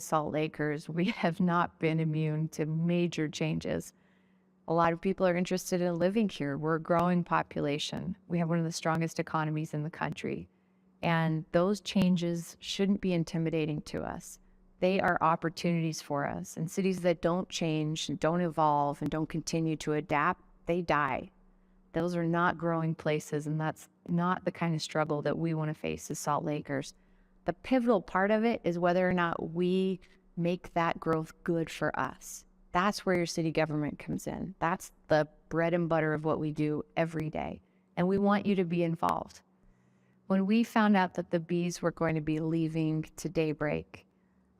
Salt Lakers, we have not been immune to major changes. A lot of people are interested in living here. We're a growing population. We have one of the strongest economies in the country. And those changes shouldn't be intimidating to us. They are opportunities for us. And cities that don't change and don't evolve and don't continue to adapt, they die. Those are not growing places, and that's not the kind of struggle that we want to face as Salt Lakers. The pivotal part of it is whether or not we make that growth good for us. That's where your city government comes in. That's the bread and butter of what we do every day. And we want you to be involved. When we found out that the bees were going to be leaving to Daybreak,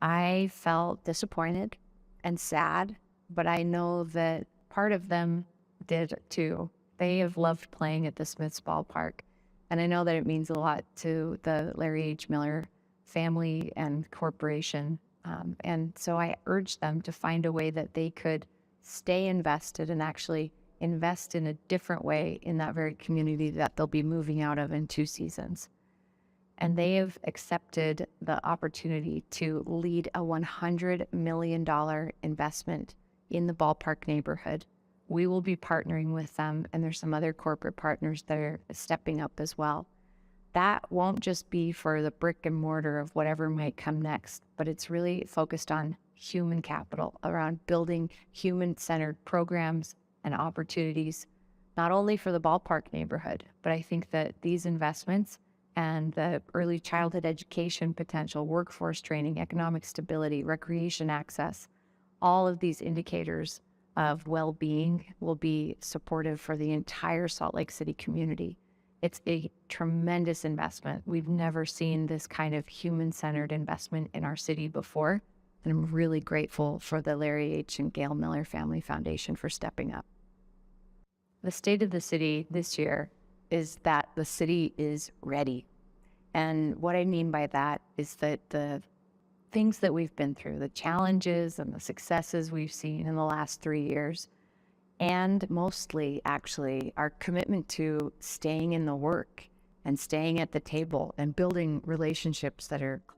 I felt disappointed and sad, but I know that part of them did too. They have loved playing at the Smiths Ballpark. And I know that it means a lot to the Larry H. Miller family and corporation. And so I urged them to find a way that they could stay invested and actually invest in a different way in that very community that they'll be moving out of in 2 seasons. And they have accepted the opportunity to lead a $100 million investment in the ballpark neighborhood. We will be partnering with them, and there's some other corporate partners that are stepping up as well. That won't just be for the brick and mortar of whatever might come next, but it's really focused on human capital, around building human-centered programs and opportunities, not only for the ballpark neighborhood, but I think that these investments and the early childhood education potential, workforce training, economic stability, recreation access, all of these indicators of well-being will be supportive for the entire Salt Lake City community. It's a tremendous investment. We've never seen this kind of human-centered investment in our city before, and I'm really grateful for the Larry H. and Gail Miller Family Foundation for stepping up. The state of the city this year is that the city is ready. And what I mean by that is that the things that we've been through, the challenges and the successes we've seen in the last 3 years, and mostly actually our commitment to staying in the work and staying at the table and building relationships that are collaborative.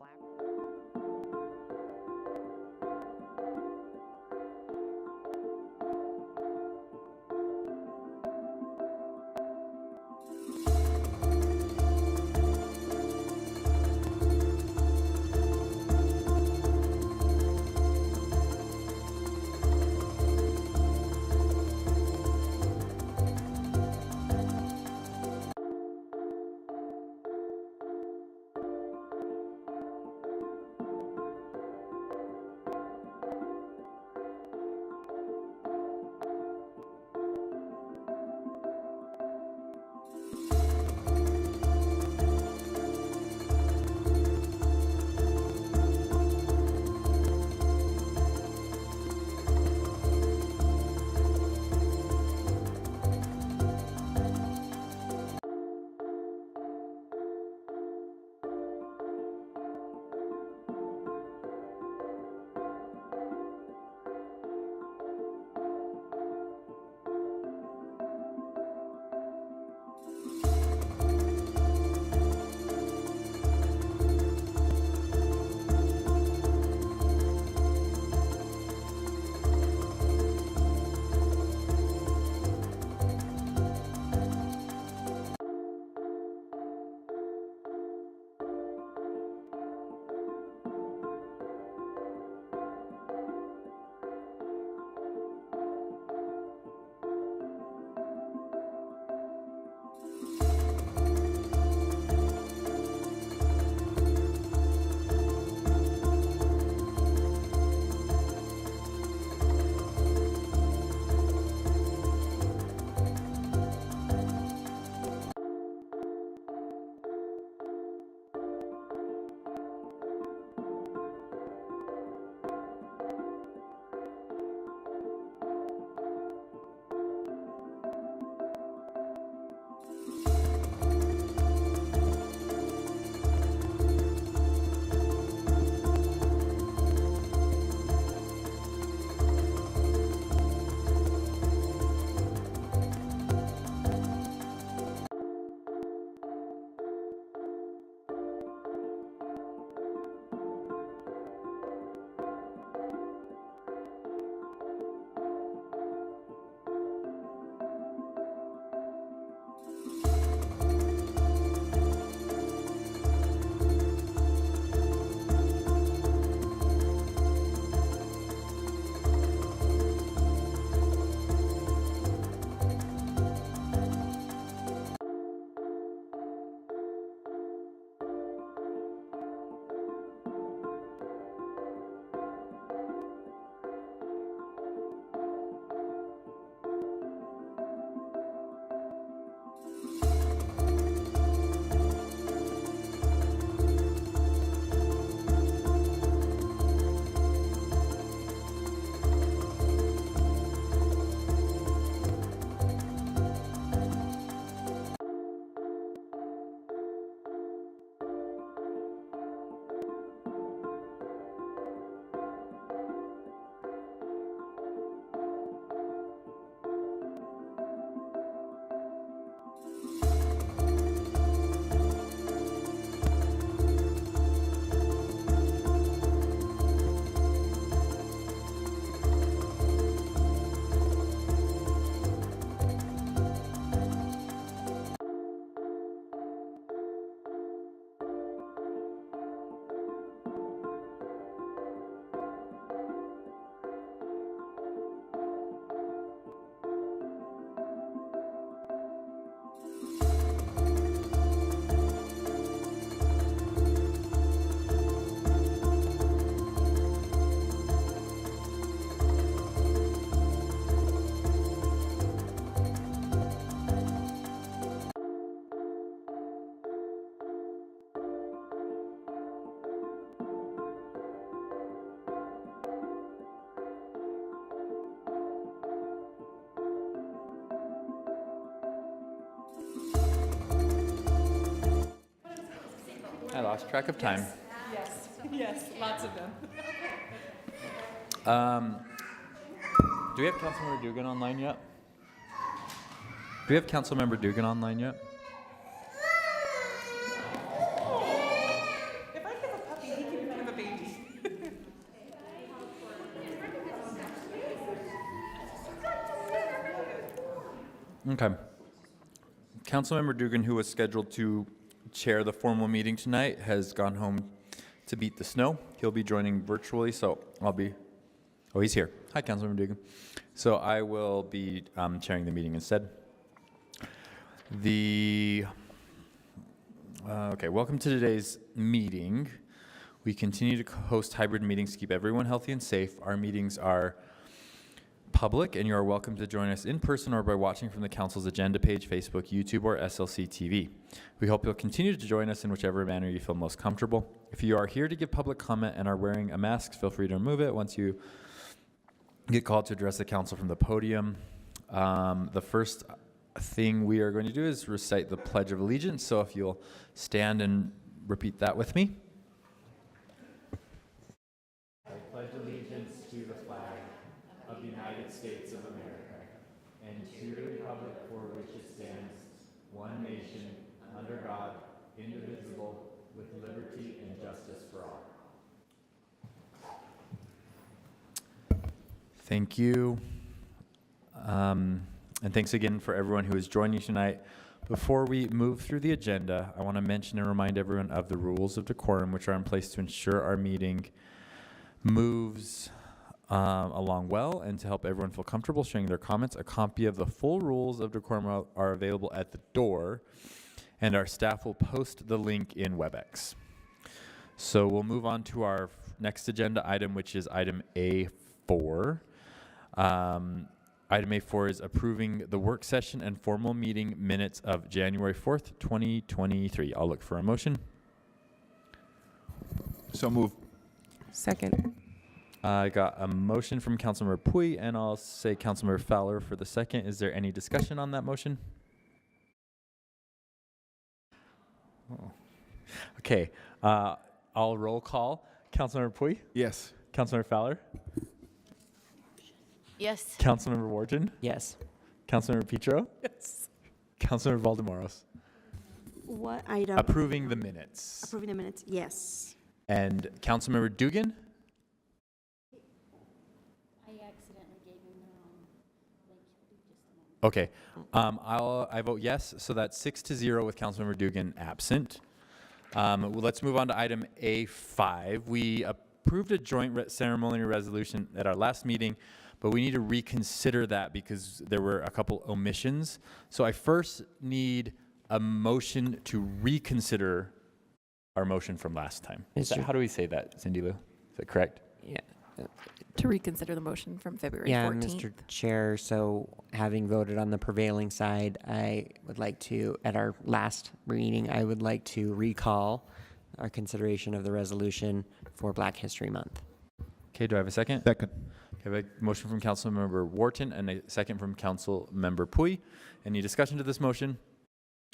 lost track of time. Yes, yes, lots of them. Do we have Councilmember Dugan online yet? Do we have Councilmember Dugan online yet? If I have a puppy, he can have a baby. Okay. Councilmember Dugan, who was scheduled to chair the formal meeting tonight, has gone home to beat the snow. He'll be joining virtually, so I'll be... Oh, he's here. Hi, Councilmember Dugan. So I will be chairing the meeting instead. Okay, welcome to today's meeting. We continue to host hybrid meetings to keep everyone healthy and safe. Our meetings are public, and you are welcome to join us in person or by watching from the Council's agenda page, Facebook, YouTube, or SLC TV. We hope you'll continue to join us in whichever manner you feel most comfortable. If you are here to give public comment and are wearing a mask, feel free to remove it once you get called to address the Council from the podium. The first thing we are going to do is recite the Pledge of Allegiance, so if you'll stand and repeat that with me. I pledge allegiance to the flag of the United States of America and to the republic for which it stands, one nation, under God, indivisible, with liberty and justice for all. Thank you. And thanks again for everyone who is joining tonight. Before we move through the agenda, I want to mention and remind everyone of the rules of decorum, which are in place to ensure our meeting moves along well and to help everyone feel comfortable sharing their comments. A copy of the full rules of decorum are available at the door, and our staff will post the link in WebEx. So we'll move on to our next agenda item, which is item A4. Item A4 is approving the work session and formal meeting minutes of January 4th, 2023. I'll look for a motion. So move. Second. I got a motion from Councilmember Pui, and I'll say Councilmember Fowler for the second. Is there any discussion on that motion? Oh. Okay. I'll roll call. Councilmember Pui? Yes. Councilmember Fowler? Yes. Councilmember Wharton? Yes. Councilmember Petro? Yes. Councilmember Valdemoros? What item? Approving the minutes. Approving the minutes, yes. And Councilmember Dugan? I accidentally gave him the wrong link. Just a moment. Okay. I vote yes, so that's 6-0 with Councilmember Dugan absent. Let's move on to item A5. We approved a joint ceremonial resolution at our last meeting, but we need to reconsider that because there were a couple omissions. So I first need a motion to reconsider our motion from last time. How do we say that, Cindy Lou? Is that correct? Yeah. To reconsider the motion from February Yeah, 14th. Mr. Chair, so having voted on the prevailing side, I would like to, at our last meeting, I would like to recall our consideration of the resolution for Black History Month. Okay, do I have a second? Second. Okay, I have a motion from Councilmember Wharton and a second from Councilmember Pui. Any discussion to this motion?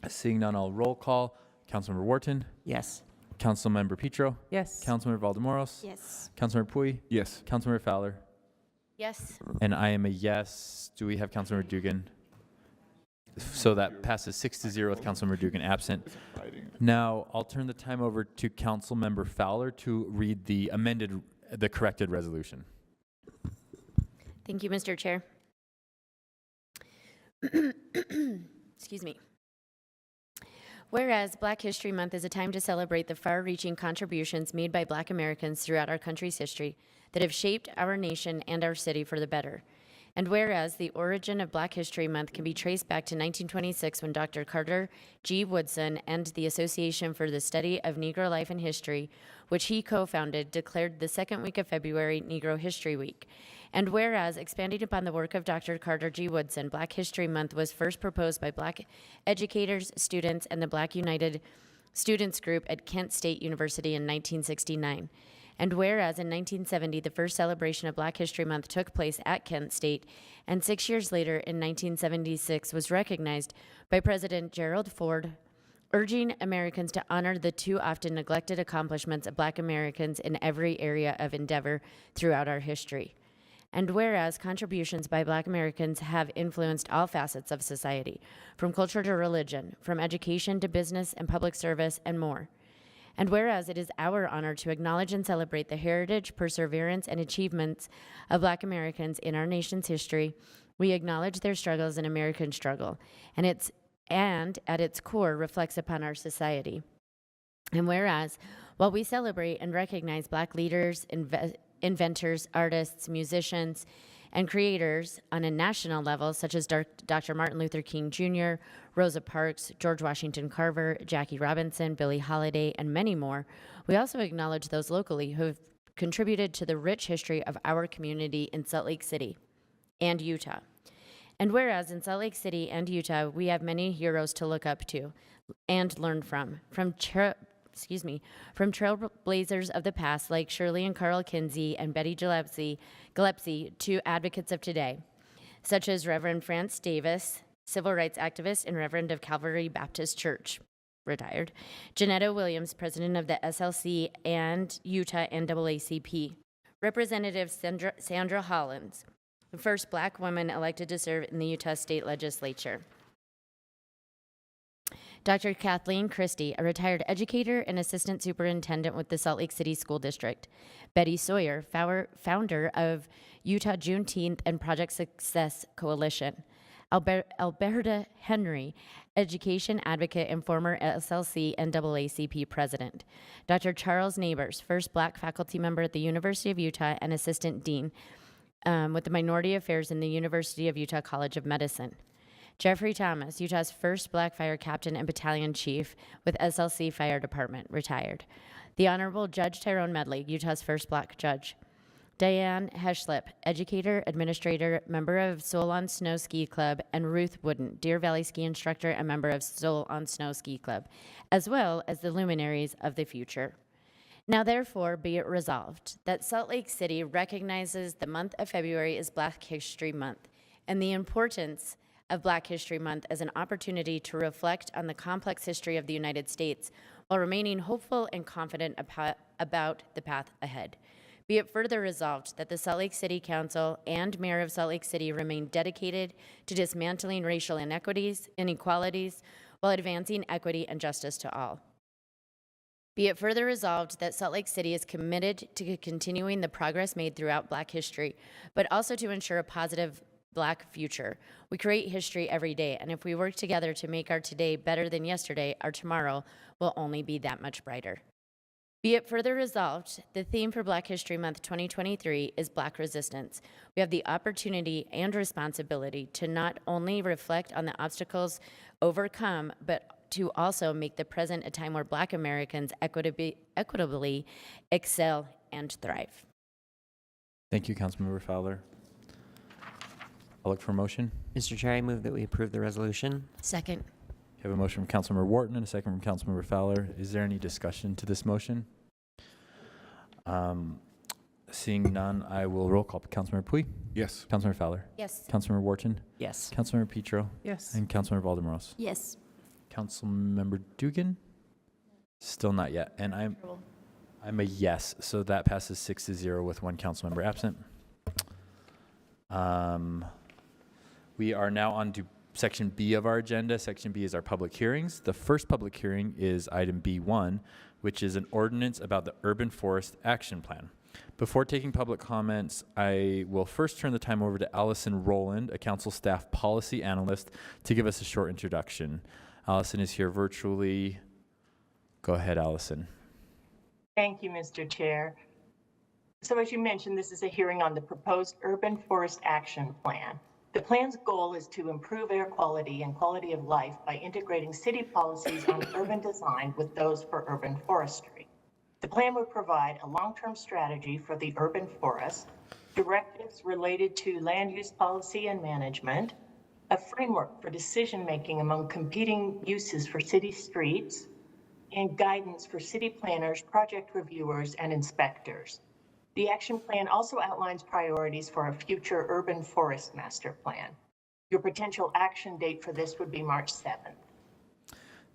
Seeing none, I'll roll call. Councilmember Wharton? Yes. Councilmember Petro? Yes. Councilmember Valdemoros? Yes. Councilmember Pui? Yes. Councilmember Fowler? Yes. And I am a yes. Do we have Councilmember Dugan? So that passes 6-0 with Councilmember Dugan absent. Now, I'll turn the time over to Councilmember Fowler to read the corrected resolution. Thank you, Mr. Chair. Excuse me. Whereas Black History Month is a time to celebrate the far-reaching contributions made by Black Americans throughout our country's history that have shaped our nation and our city for the better. And whereas the origin of Black History Month can be traced back to 1926 when Dr. Carter G. Woodson and the Association for the Study of Negro Life and History, which he co-founded, declared the second week of February Negro History Week. And whereas, expanding upon the work of Dr. Carter G. Woodson, Black History Month was first proposed by Black educators, students, and the Black United Students Group at Kent State University in 1969. And whereas in 1970, the first celebration of Black History Month took place at Kent State, and 6 years later in 1976 was recognized by President Gerald Ford urging Americans to honor the too often neglected accomplishments of Black Americans in every area of endeavor throughout our history. And whereas contributions by Black Americans have influenced all facets of society, from culture to religion, from education to business and public service, and more. And whereas it is our honor to acknowledge and celebrate the heritage, perseverance, and achievements of Black Americans in our nation's history, we acknowledge their struggles in American struggle, and at its core reflects upon our society. And whereas, while we celebrate and recognize Black leaders, inventors, artists, musicians, and creators on a national level, such as Dr. Martin Luther King Jr., Rosa Parks, George Washington Carver, Jackie Robinson, Billie Holiday, and many more, we also acknowledge those locally who have contributed to the rich history of our community in Salt Lake City and Utah. And whereas in Salt Lake City and Utah, we have many heroes to look up to and learn from trailblazers of the past like Shirley and Carl Kinsey and Betty Gillespie to advocates of today, such as Reverend France Davis, civil rights activist and Reverend of Calvary Baptist Church, retired, Janetta Williams, president of the SLC and Utah NAACP, Representative Sandra Hollins, the first Black woman elected to serve in the Utah State Legislature, Dr. Kathleen Christie, a retired educator and assistant superintendent with the Salt Lake City School District. Betty Sawyer, founder of Utah Juneteenth and Project Success Coalition. Alberta Henry, education advocate and former SLC and NAACP president. Dr. Charles Neighbors, first Black faculty member at the University of Utah and assistant dean with the Minority Affairs in the University of Utah College of Medicine. Jeffrey Thomas, Utah's first Black fire captain and battalion chief with SLC Fire Department, retired. The Honorable Judge Tyrone Medley, Utah's first Black judge. Diane Heschlip, educator, administrator, member of Soul on Snow Ski Club, and Ruth Wooden, Deer Valley ski instructor and member of Soul on Snow Ski Club, as well as the luminaries of the future. Now therefore be it resolved that Salt Lake City recognizes the month of February as Black History Month and the importance of Black History Month as an opportunity to reflect on the complex history of the United States while remaining hopeful and confident about the path ahead. Be it further resolved that the Salt Lake City Council and Mayor of Salt Lake City remain dedicated to dismantling racial inequalities while advancing equity and justice to all. Be it further resolved that Salt Lake City is committed to continuing the progress made throughout Black history, but also to ensure a positive Black future. We create history every day, and if we work together to make our today better than yesterday, our tomorrow will only be that much brighter. Be it further resolved, the theme for Black History Month 2023 is Black resistance. We have the opportunity and responsibility to not only reflect on the obstacles overcome, but to also make the present a time where Black Americans equitably excel and thrive. Thank you, Councilmember Fowler. I'll look for a motion. Mr. Chair, I move that we approve the resolution. Second. We have a motion from Councilmember Wharton and a second from Councilmember Fowler. Is there any discussion to this motion? Seeing none, I will roll call. Councilmember Pui? Yes. Councilmember Fowler? Yes. Councilmember Wharton? Yes. Councilmember Petro? Yes. And Councilmember Valdemoros? Yes. Councilmember Dugan? Still not yet. And I'm a yes, so that passes 6-0 with one council member absent. We are now on to Section B of our agenda. Section B is our public hearings. The first public hearing is item B1, which is an ordinance about the Urban Forest Action Plan. Before taking public comments, I will first turn the time over to Allison Rowland, a council staff policy analyst, to give us a short introduction. Allison is here virtually. Go ahead, Allison. Thank you, Mr. Chair. So as you mentioned, this is a hearing on the proposed Urban Forest Action Plan. The plan's goal is to improve air quality and quality of life by integrating city policies on urban design with those for urban forestry. The plan would provide a long-term strategy for the urban forest, directives related to land use policy and management, a framework for decision-making among competing uses for city streets, and guidance for city planners, project reviewers, and inspectors. The action plan also outlines priorities for a future urban forest master plan. Your potential action date for this would be March 7th.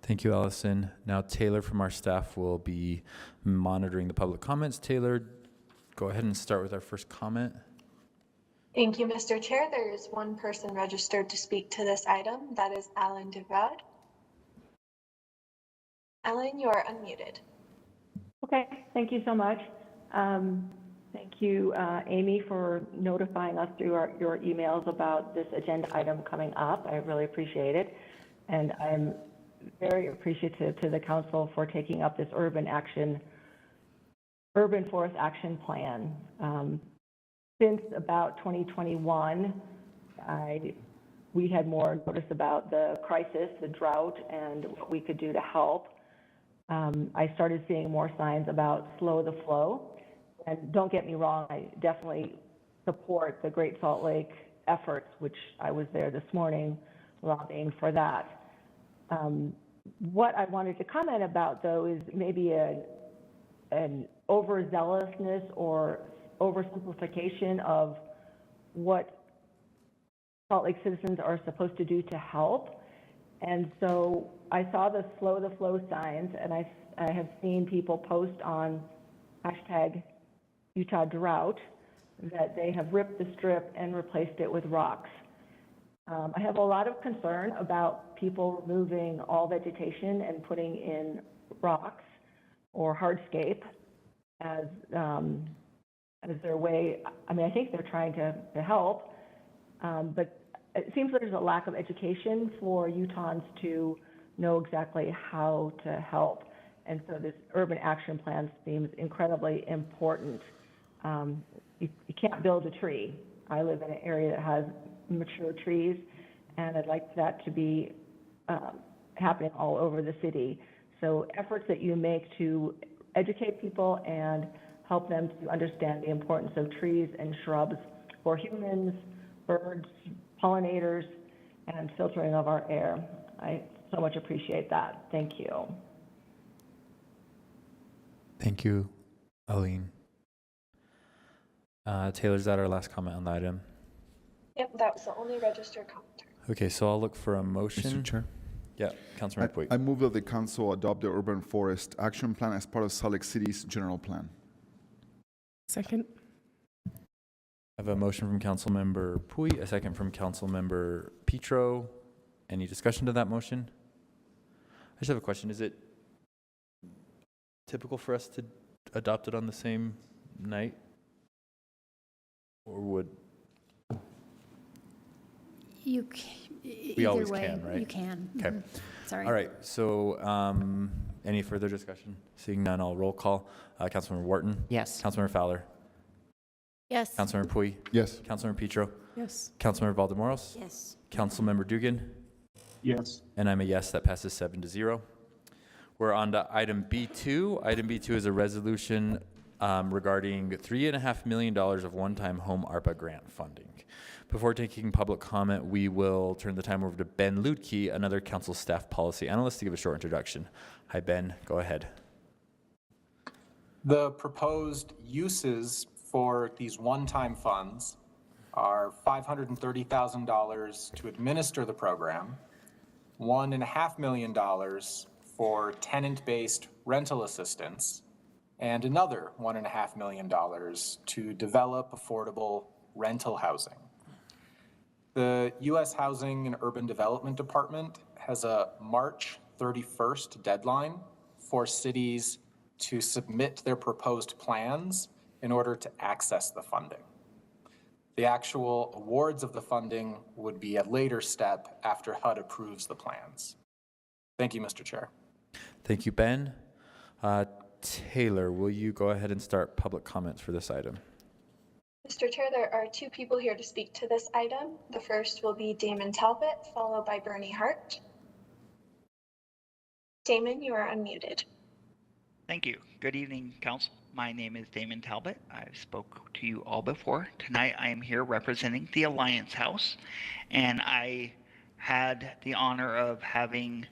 Thank you, Allison. Now Taylor from our staff will be monitoring the public comments. Taylor, go ahead and start with our first comment. Thank you, Mr. Chair. There is one person registered to speak to this item. That is Alan DeVrod. Alan, you are unmuted. Okay, thank you so much. Thank you, Amy, for notifying us through your emails about this agenda item coming up. I really appreciate it. And I'm very appreciative to the council for taking up this urban forest action plan. Since about 2021, we had more notice about the crisis, the drought, and what we could do to help. I started seeing more signs about slow the flow. And don't get me wrong, I definitely support the Great Salt Lake efforts, which I was there this morning lobbying for that. What I wanted to comment about, though, is maybe an overzealousness or oversimplification of what Salt Lake citizens are supposed to do to help. And so I saw the slow the flow signs, and I have seen people post on hashtag Utah Drought that they have ripped the strip and replaced it with rocks. I have a lot of concern about people removing all vegetation and putting in rocks or hardscape as their way. I mean, I think they're trying to help, but it seems like there's a lack of education for Utahns to know exactly how to help. And so this urban action plan seems incredibly important. You can't build a tree. I live in an area that has mature trees, and I'd like that to be happening all over the city. So efforts that you make to educate people and help them to understand the importance of trees and shrubs for humans, birds, pollinators, and filtering of our air. I so much appreciate that. Thank you. Thank you, Aline. Taylor, is that our last comment on the item? Yep, that was the only registered commenter. Okay, so I'll look for a motion. Mr. Chair, Yeah, Councilmember Puig. I move that the council adopt the urban forest action plan as part of Salt Lake City's general plan. Second. I have a motion from Councilmember Puig, a second from Councilmember Petro. Any discussion to that motion? I just have a question. Is it typical for us to adopt it on the same night? Or would you we always can, right? You can. Okay. Mm-hmm. Sorry. All right. So any further discussion? Seeing none, I'll roll call. Councilmember Wharton? Yes. Councilmember Fowler? Yes. Councilmember Puig? Yes. Councilmember Petro? Yes. Councilmember Valdemoros? Yes. Councilmember Dugan? Yes. And I'm a yes. That passes 7-0. We're on to item B2. Item B2 is a resolution regarding $3.5 million of one-time home ARPA grant funding. Before taking public comment, we will turn the time over to Ben Ludke, another council staff policy analyst, to give a short introduction. Hi, Ben. Go ahead. The proposed uses for these one-time funds are $530,000 to administer the program, $1.5 million for tenant-based rental assistance, and another $1.5 million to develop affordable rental housing. The U.S. Housing and Urban Development Department has a March 31st deadline for cities to submit their proposed plans in order to access the funding. The actual awards of the funding would be a later step after HUD approves the plans. Thank you, Mr. Chair. Thank you, Ben. Taylor, will you go ahead and start public comments for this item? Mr. Chair, there are two people here to speak to this item. The first will be Damon Talbot, followed by Bernie Hart. Damon, you are unmuted. Thank you. Good evening, Council. My name is Damon Talbot. I've spoke to you all before. Tonight I am here representing the Alliance House, and I had the honor of having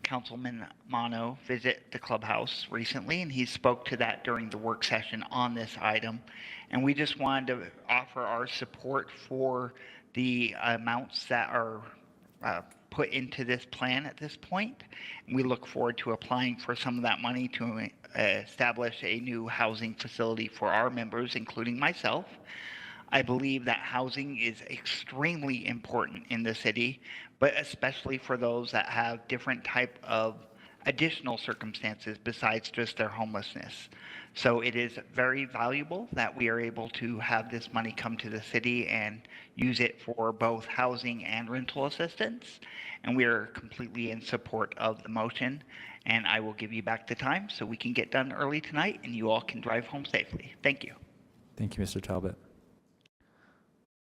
Councilman Mano visit the clubhouse recently, and he spoke to that during the work session on this item. And we just wanted to offer our support for the amounts that are put into this plan at this point. And we look forward to applying for some of that money to establish a new housing facility for our members, including myself. I believe that housing is extremely important in the city, but especially for those that have different type of additional circumstances besides just their homelessness. So it is very valuable that we are able to have this money come to the city and use it for both housing and rental assistance. And we are completely in support of the motion. And I will give you back the time so we can get done early tonight and you all can drive home safely. Thank you. Thank you, Mr. Talbot.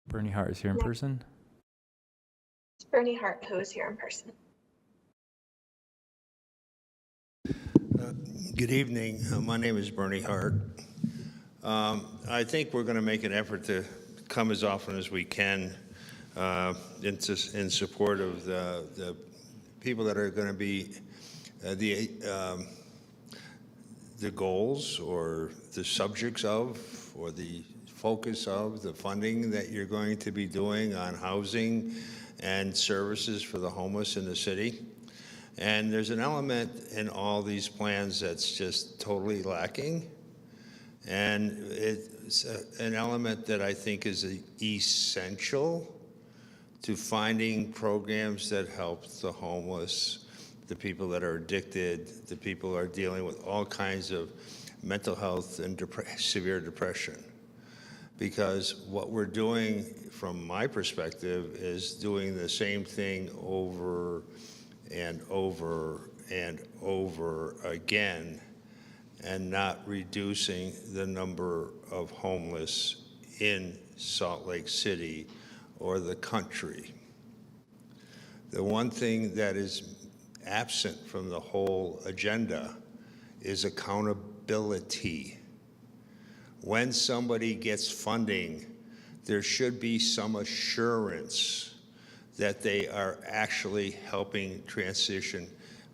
Bernie Hart is here in person. It's Bernie Hart who is here in person. Good evening. My name is Bernie Hart. I think we're going to make an effort to come as often as we can in support of the people that are going to be the goals or the subjects of or the focus of the funding that you're going to be doing on housing and services for the homeless in the city. And there's an element in all these plans that's just totally lacking. And it's an element that I think is essential to finding programs that help the homeless, the people that are addicted, the people who are dealing with all kinds of mental health and severe depression. Because what we're doing, from my perspective, is doing the same thing over and over and over again, and not reducing the number of homeless in Salt Lake City or the country. The one thing that is absent from the whole agenda is accountability. When somebody gets funding, there should be some assurance that they are actually helping transition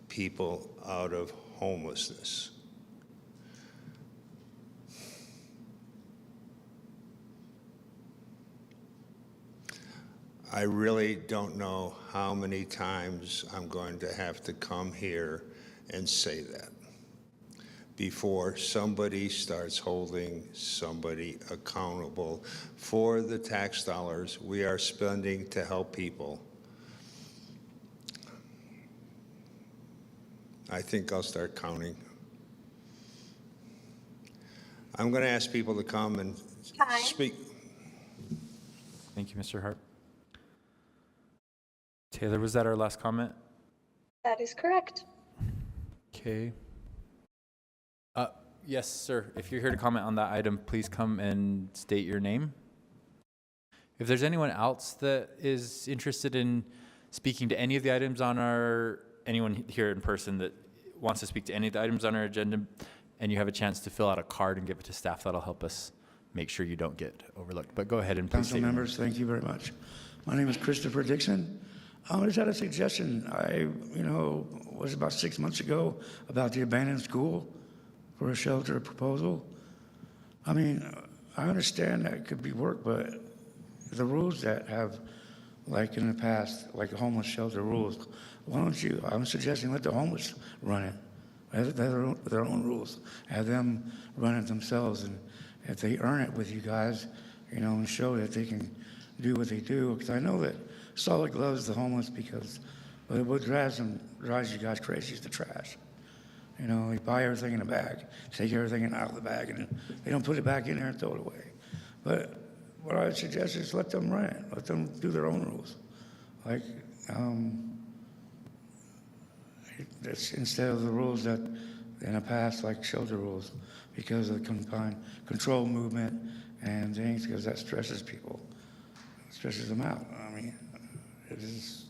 people out of homelessness. I really don't know how many times I'm going to have to come here and say that before somebody starts holding somebody accountable for the tax dollars we are spending to help people. I think I'll start counting. I'm going to ask people to come and speak. Thank you, Mr. Hart. Taylor, was that our last comment? That is correct. Okay. Yes, sir. If you're here to comment on that item, please come and state your name. If there's anyone else that is interested in speaking to any of the items on anyone here in person that wants to speak to any of the items on our agenda, and you have a chance to fill out a card and give it to staff, that'll help us make sure you don't get overlooked. But go ahead and please Council state your name. members, thank you very much. My name is Christopher Dixon. I just had a suggestion. Was about 6 months ago about the abandoned school for a shelter proposal. I mean, I understand that could be worked, but the rules that have, like in the past, like homeless shelter rules, why don't you, I'm suggesting let the homeless run it. Have their own rules. Have them run it themselves. And if they earn it with you guys, and show that they can do what they do. Because I know that Solid loves the homeless because what drives you guys crazy is the trash. You buy everything in a bag, take everything out of the bag, and they don't put it back in there and throw it away. But what I would suggest is let them run it. Let them do their own rules. Like, that's instead of the rules that in the past, like shelter rules, because of the control movement and things, because that stresses people. It stresses them out. I mean, it's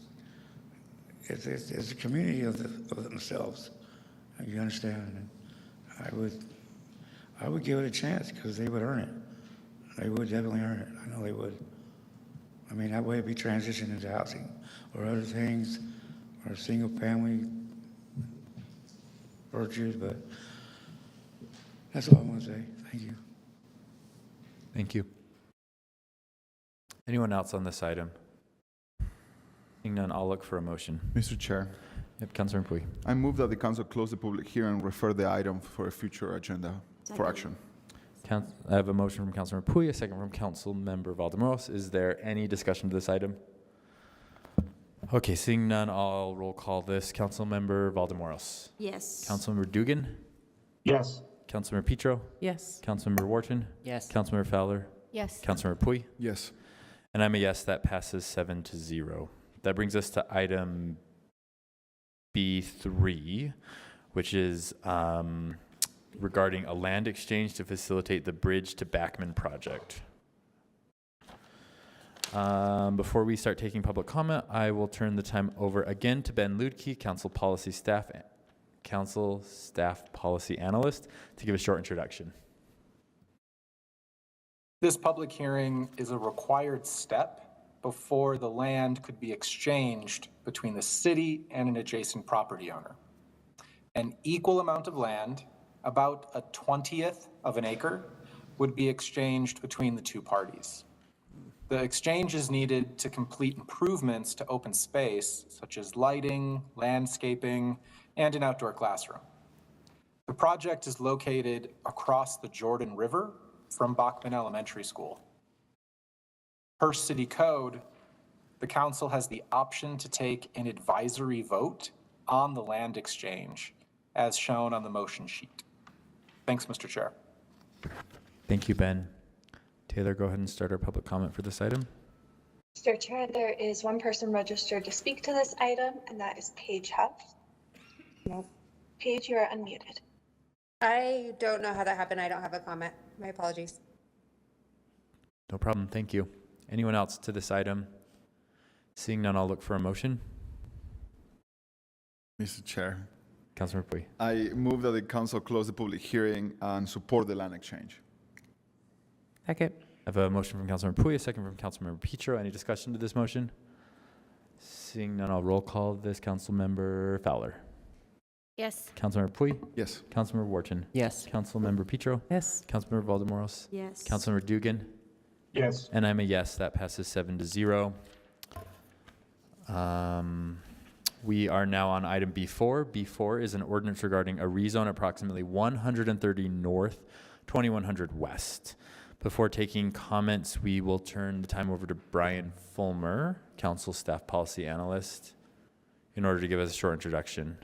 a community of themselves. You understand? And I would give it a chance because they would earn it. They would definitely earn it. I know they would. I mean, that way it'd be transitioned into housing or other things or single family virtues, but that's all I want to say. Thank you. Thank you. Anyone else on this item? Seeing none, I'll look for a motion. Mr. Chair, Yep, Councilor Mpui. I move that the council close the public hearing and refer the item for a future agenda for action. I have a motion from Councilor Mpui, a second from Councilmember Valdemoros. Is there any discussion to this item? Okay, seeing none, I'll roll call this. Councilmember Valdemoros. Yes. Councilmember Dugan. Yes. Councilmember Petro. Yes. Councilmember Wharton. Yes. Councilmember Fowler. Yes. Councilmember Pui. Yes. And I'm a yes, that passes 7-0. That brings us to item B3, which is regarding a land exchange to facilitate the Bridge to Backman project. Before we start taking public comment, I will turn the time over again to Ben Ludke, Council Staff Policy Analyst, to give a short introduction. This public hearing is a required step before the land could be exchanged between the city and an adjacent property owner. An equal amount of land, about 1/20th of an acre, would be exchanged between the two parties. The exchange is needed to complete improvements to open space, such as lighting, landscaping, and an outdoor classroom. The project is located across the Jordan River from Bachman Elementary School. Per city code, the council has the option to take an advisory vote on the land exchange, as shown on the motion sheet. Thanks, Mr. Chair. Thank you, Ben. Taylor, go ahead and start our public comment for this item. Mr. Chair, there is one person registered to speak to this item, and that is Paige Huff. Paige, you are unmuted. I don't know how that happened. I don't have a comment. My apologies. No problem. Thank you. Anyone else to this item? Seeing none, I'll look for a motion. Mr. Chair, Councilor Pui. I move that the council close the public hearing and support the land exchange. Second. I have a motion from Councilmember Pui, a second from Councilmember Petro. Any discussion to this motion? Seeing none, I'll roll call this. Councilmember Fowler. Yes. Councilmember Pui. Yes. Councilmember Wharton. Yes. Councilmember Petro. Yes. Councilmember Valdemoros. Yes. Councilmember Dugan. Yes. And I'm a yes, that passes 7-0. We are now on item B4. B4 is an ordinance regarding a rezone approximately 130 north, 2100 west. Before taking comments, we will turn the time over to Brian Fulmer, Council Staff Policy Analyst, in order to give us a short introduction.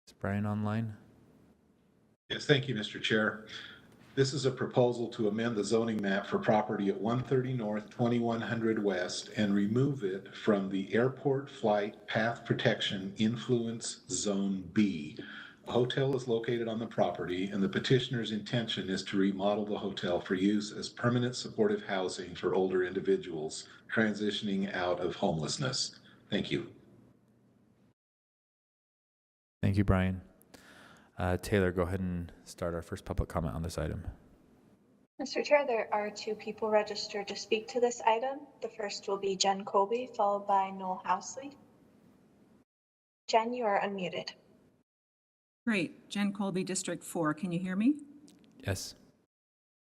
Is Brian online? Yes, thank you, Mr. Chair. This is a proposal to amend the zoning map for property at 130 North, 2100 West, and remove it from the Airport Flight Path Protection Influence Zone B. A hotel is located on the property, and the petitioner's intention is to remodel the hotel for use as permanent supportive housing for older individuals transitioning out of homelessness. Thank you. Thank you, Brian. Taylor, go ahead and start our first public comment on this item. Mr. Chair, there are two people registered to speak to this item. The first will be Jen Colby, followed by Noel Housley. Jen, you are unmuted. Great. Jen Colby, District 4. Can you hear me? Yes.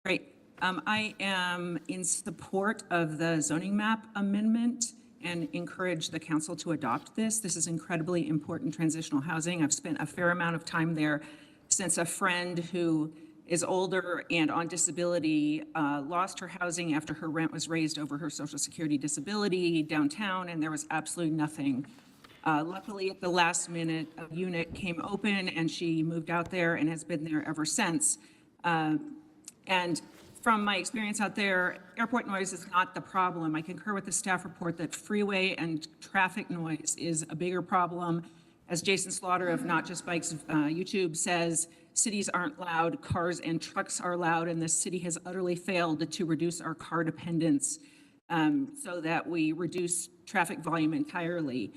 Great. I am in support of the zoning map amendment and encourage the council to adopt this. This is incredibly important transitional housing. I've spent a fair amount of time there since a friend who is older and on disability lost her housing after her rent was raised over her Social Security disability downtown, and there was absolutely nothing. Luckily, at the last minute, a unit came open and she moved out there and has been there ever since. And from my experience out there, airport noise is not the problem. I concur with the staff report that freeway and traffic noise is a bigger problem. As Jason Slaughter of Not Just Bikes YouTube says, cities aren't loud, cars and trucks are loud, and the city has utterly failed to reduce our car dependence so that we reduce traffic volume entirely.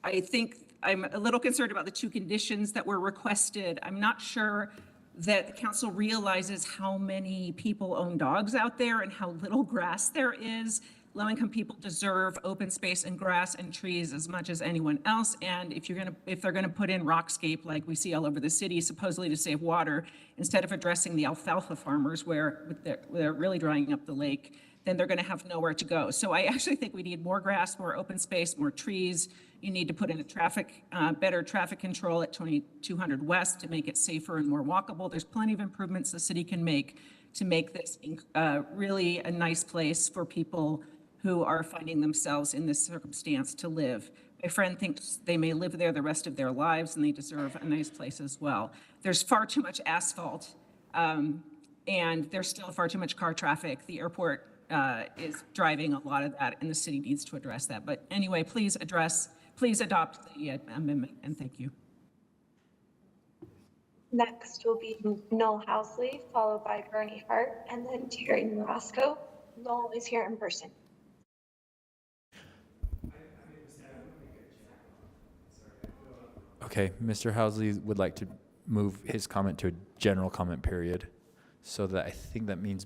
I think I'm a little concerned about the two conditions that were requested. I'm not sure that the council realizes how many people own dogs out there and how little grass there is. Low-income people deserve open space and grass and trees as much as anyone else. And if they're gonna put in rockscape like we see all over the city, supposedly to save water, instead of addressing the alfalfa farmers where they're really drying up the lake, then they're gonna have nowhere to go. So I actually think we need more grass, more open space, more trees. You need to put in better traffic control at 2200 West to make it safer and more walkable. There's plenty of improvements the city can make to make this really a nice place for people who are finding themselves in this circumstance to live. My friend thinks they may live there the rest of their lives and they deserve a nice place as well. There's far too much asphalt and there's still far too much car traffic. The airport is driving a lot of that and the city needs to address that. But anyway, please adopt the amendment and thank you. Next will be Noel Housley, followed by Bernie Hart, and then Terry Marasco. Noel is here in person. Okay, Mr. Housley would like to move his comment to a general comment period. So that I think that means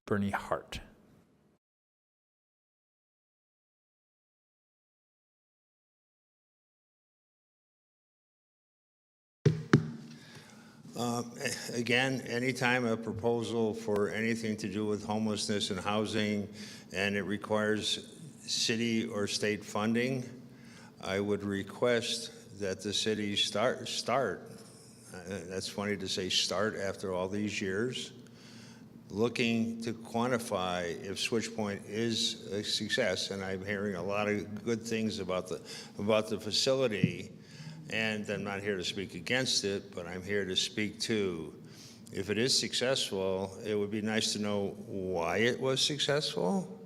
Bernie Hart. Again, anytime a proposal for anything to do with homelessness and housing and it requires city or state funding, I would request that the city start. That's funny to say start after all these years, looking to quantify if Switchpoint is a success. And I'm hearing a lot of good things about the facility. And I'm not here to speak against it, but I'm here to speak to, if it is successful, it would be nice to know why it was successful,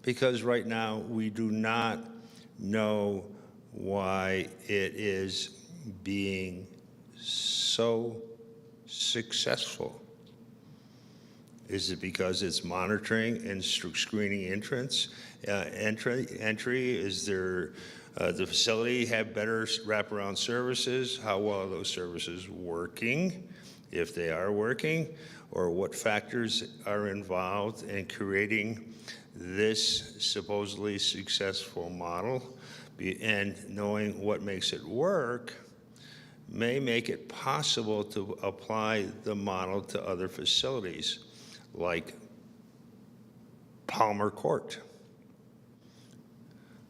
because right now we do not know why it is being so successful. Is it because it's monitoring and screening entry? Is there the facility have better wraparound services? How well are those services working, if they are working? Or what factors are involved in creating this supposedly successful model? And knowing what makes it work may make it possible to apply the model to other facilities, like Palmer Court.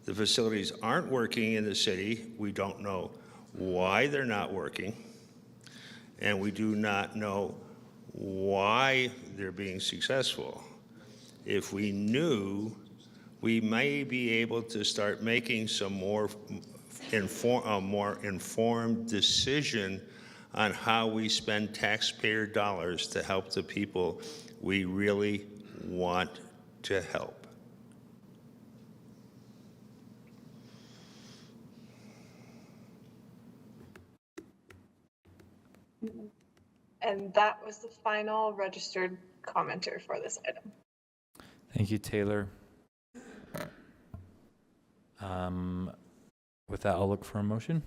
The facilities aren't working in the city. We don't know why they're not working. And we do not know why they're being successful. If we knew, we may be able to start making some more informed decision on how we spend taxpayer dollars to help the people we really want to help. And that was the final registered commenter for this item. Thank you, Taylor. With that, I'll look for a motion.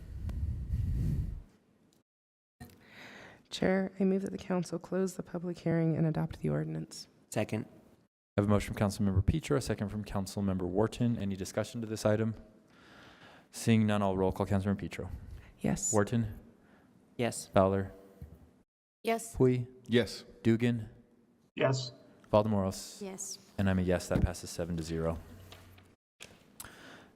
Chair, I move that the council close the public hearing and adopt the ordinance. Second. I have a motion from Councilmember Petro, a second from Councilmember Wharton. Any discussion to this item? Seeing none, I'll roll call. Councilmember Petro. Yes. Wharton. Yes. Fowler. Yes. Hui. Yes. Dugan. Yes. Valdemoros. Yes. And I'm a yes. That passes 7-0.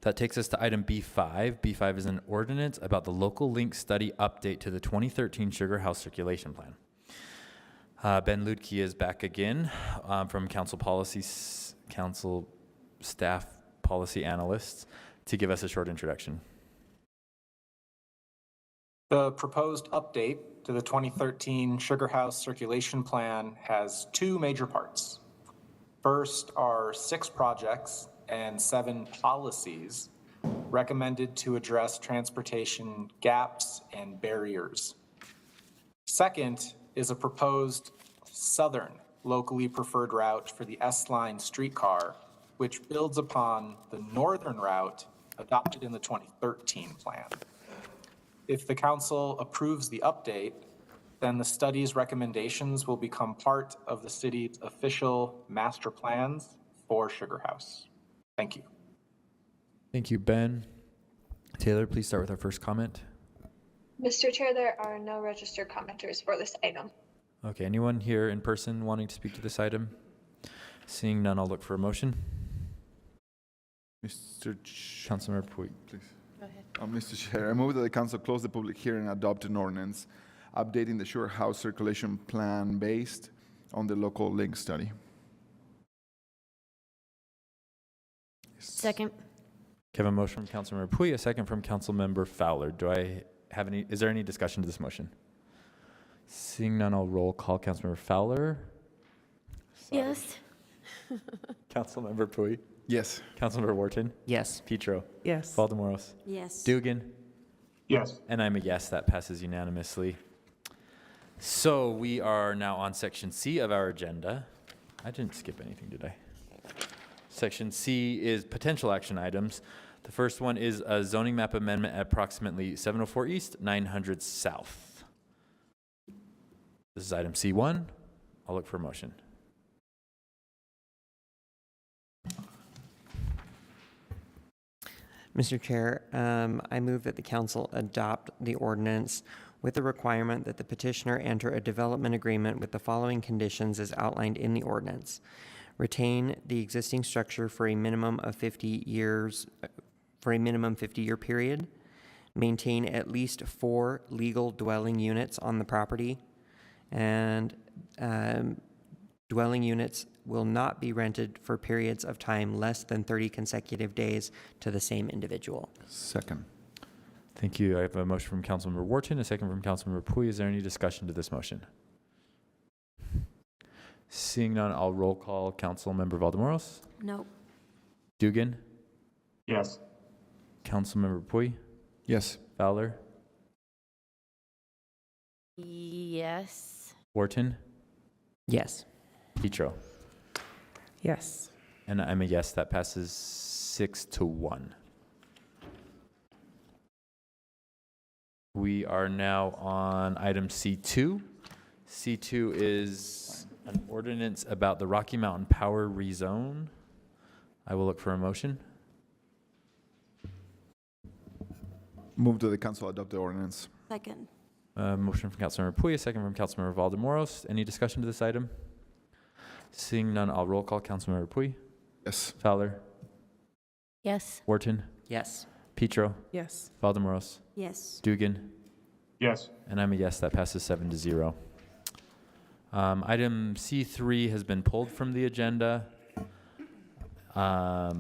That takes us to item B5. B5 is an ordinance about the local link study update to the 2013 Sugar House Circulation Plan. Ben Ludke is back again from Council Staff Policy Analysts to give us a short introduction. The proposed update to the 2013 Sugar House Circulation Plan has two major parts. First are 6 projects and 7 policies recommended to address transportation gaps and barriers. Second is a proposed southern locally preferred route for the S-Line streetcar, which builds upon the northern route adopted in the 2013 plan. If the council approves the update, then the study's recommendations will become part of the city's official master plans for Sugar House. Thank you. Thank you, Ben. Taylor, please start with our first comment. Mr. Chair, there are no registered commenters for this item. Okay, anyone here in person wanting to speak to this item? Seeing none, I'll look for a motion. Councilmember Puig, please. Go ahead. Mr. Chair, I move that the council close the public hearing and adopt an ordinance updating the Shore House circulation plan based on the local link study. Second. Okay, I have a motion from Councilmember Puig, a second from Councilmember Fowler. Is there any discussion to this motion? Seeing none, I'll roll call. Councilmember Fowler? Yes. Councilmember Puig? Yes. Councilmember Wharton? Yes. Petro? Yes. Valdemoros? Yes. Dugan? Yes. And I'm a yes. That passes unanimously. So we are now on section C of our agenda. I didn't skip anything, did I? Section C is potential action items. The first one is a zoning map amendment at approximately 704 East, 900 South. This is item C1. I'll look for a motion. Mr. Chair, I move that the council adopt the ordinance with the requirement that the petitioner enter a development agreement with the following conditions as outlined in the ordinance. Retain the existing structure for a minimum of 50 years, for a minimum 50-year period. Maintain at least 4 legal dwelling units on the property. And dwelling units will not be rented for periods of time less than 30 consecutive days to the same individual. Second. Thank you. I have a motion from Councilmember Wharton, a second from Councilmember Puig. Is there any discussion to this motion? Seeing none, I'll roll call. Councilmember Valdemoros? No. Dugan? Yes. Councilmember Puig? Yes. Fowler? Yes. Wharton? Yes. Petro? Yes. And I'm a yes. That passes 6-1. We are now on item C2. C2 is an ordinance about the Rocky Mountain Power Rezone. I will look for a motion. Move that the council adopt the ordinance. Second. Motion from Councilmember Puig, a second from Councilmember Valdemoros. Any discussion to this item? Seeing none, I'll roll call. Councilmember Puig? Yes. Fowler? Yes. Wharton? Yes. Petro? Yes. Valdemoros? Yes. Dugan? Yes. And I'm a yes. That passes 7-0. Item C3 has been pulled from the agenda. Yeah.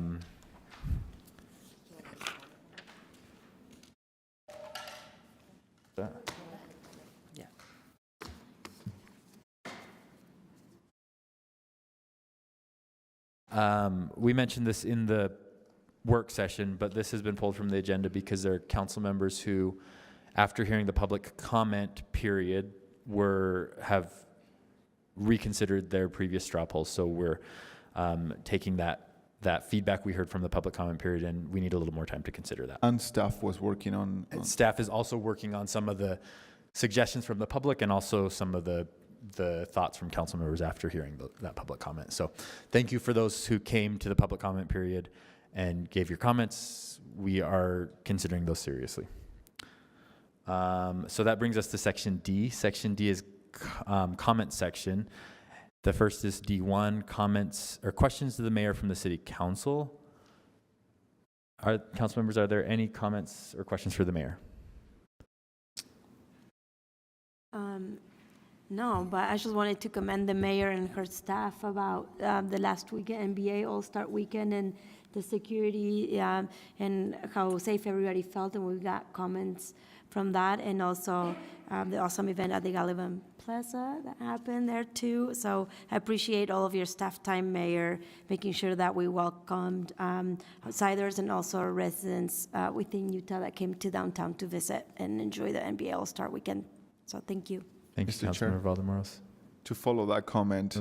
We mentioned this in the work session, but this has been pulled from the agenda because there are council members who, after hearing the public comment period, have reconsidered their previous straw polls. So we're taking that feedback we heard from the public comment period, and we need a little more time to consider that. And staff was working on. And staff is also working on some of the suggestions from the public and also some of the thoughts from council members after hearing that public comment. So thank you for those who came to the public comment period and gave your comments. We are considering those seriously. So that brings us to section D. Section D is comment section. The first is D1, comments or questions to the mayor from the city council. Council members, are there any comments or questions for the mayor? No, but I just wanted to commend the mayor and her staff about the last weekend, NBA All-Star Weekend, and the security and how safe everybody felt, and we got comments from that, and also the awesome event at the Gallivan Plaza that happened there too. So I appreciate all of your staff time, Mayor, making sure that we welcomed outsiders and also residents within Utah that came to downtown to visit and enjoy the NBA All-Star Weekend. So thank you. Thank you, Councilmember Valdemoros. To follow that comment,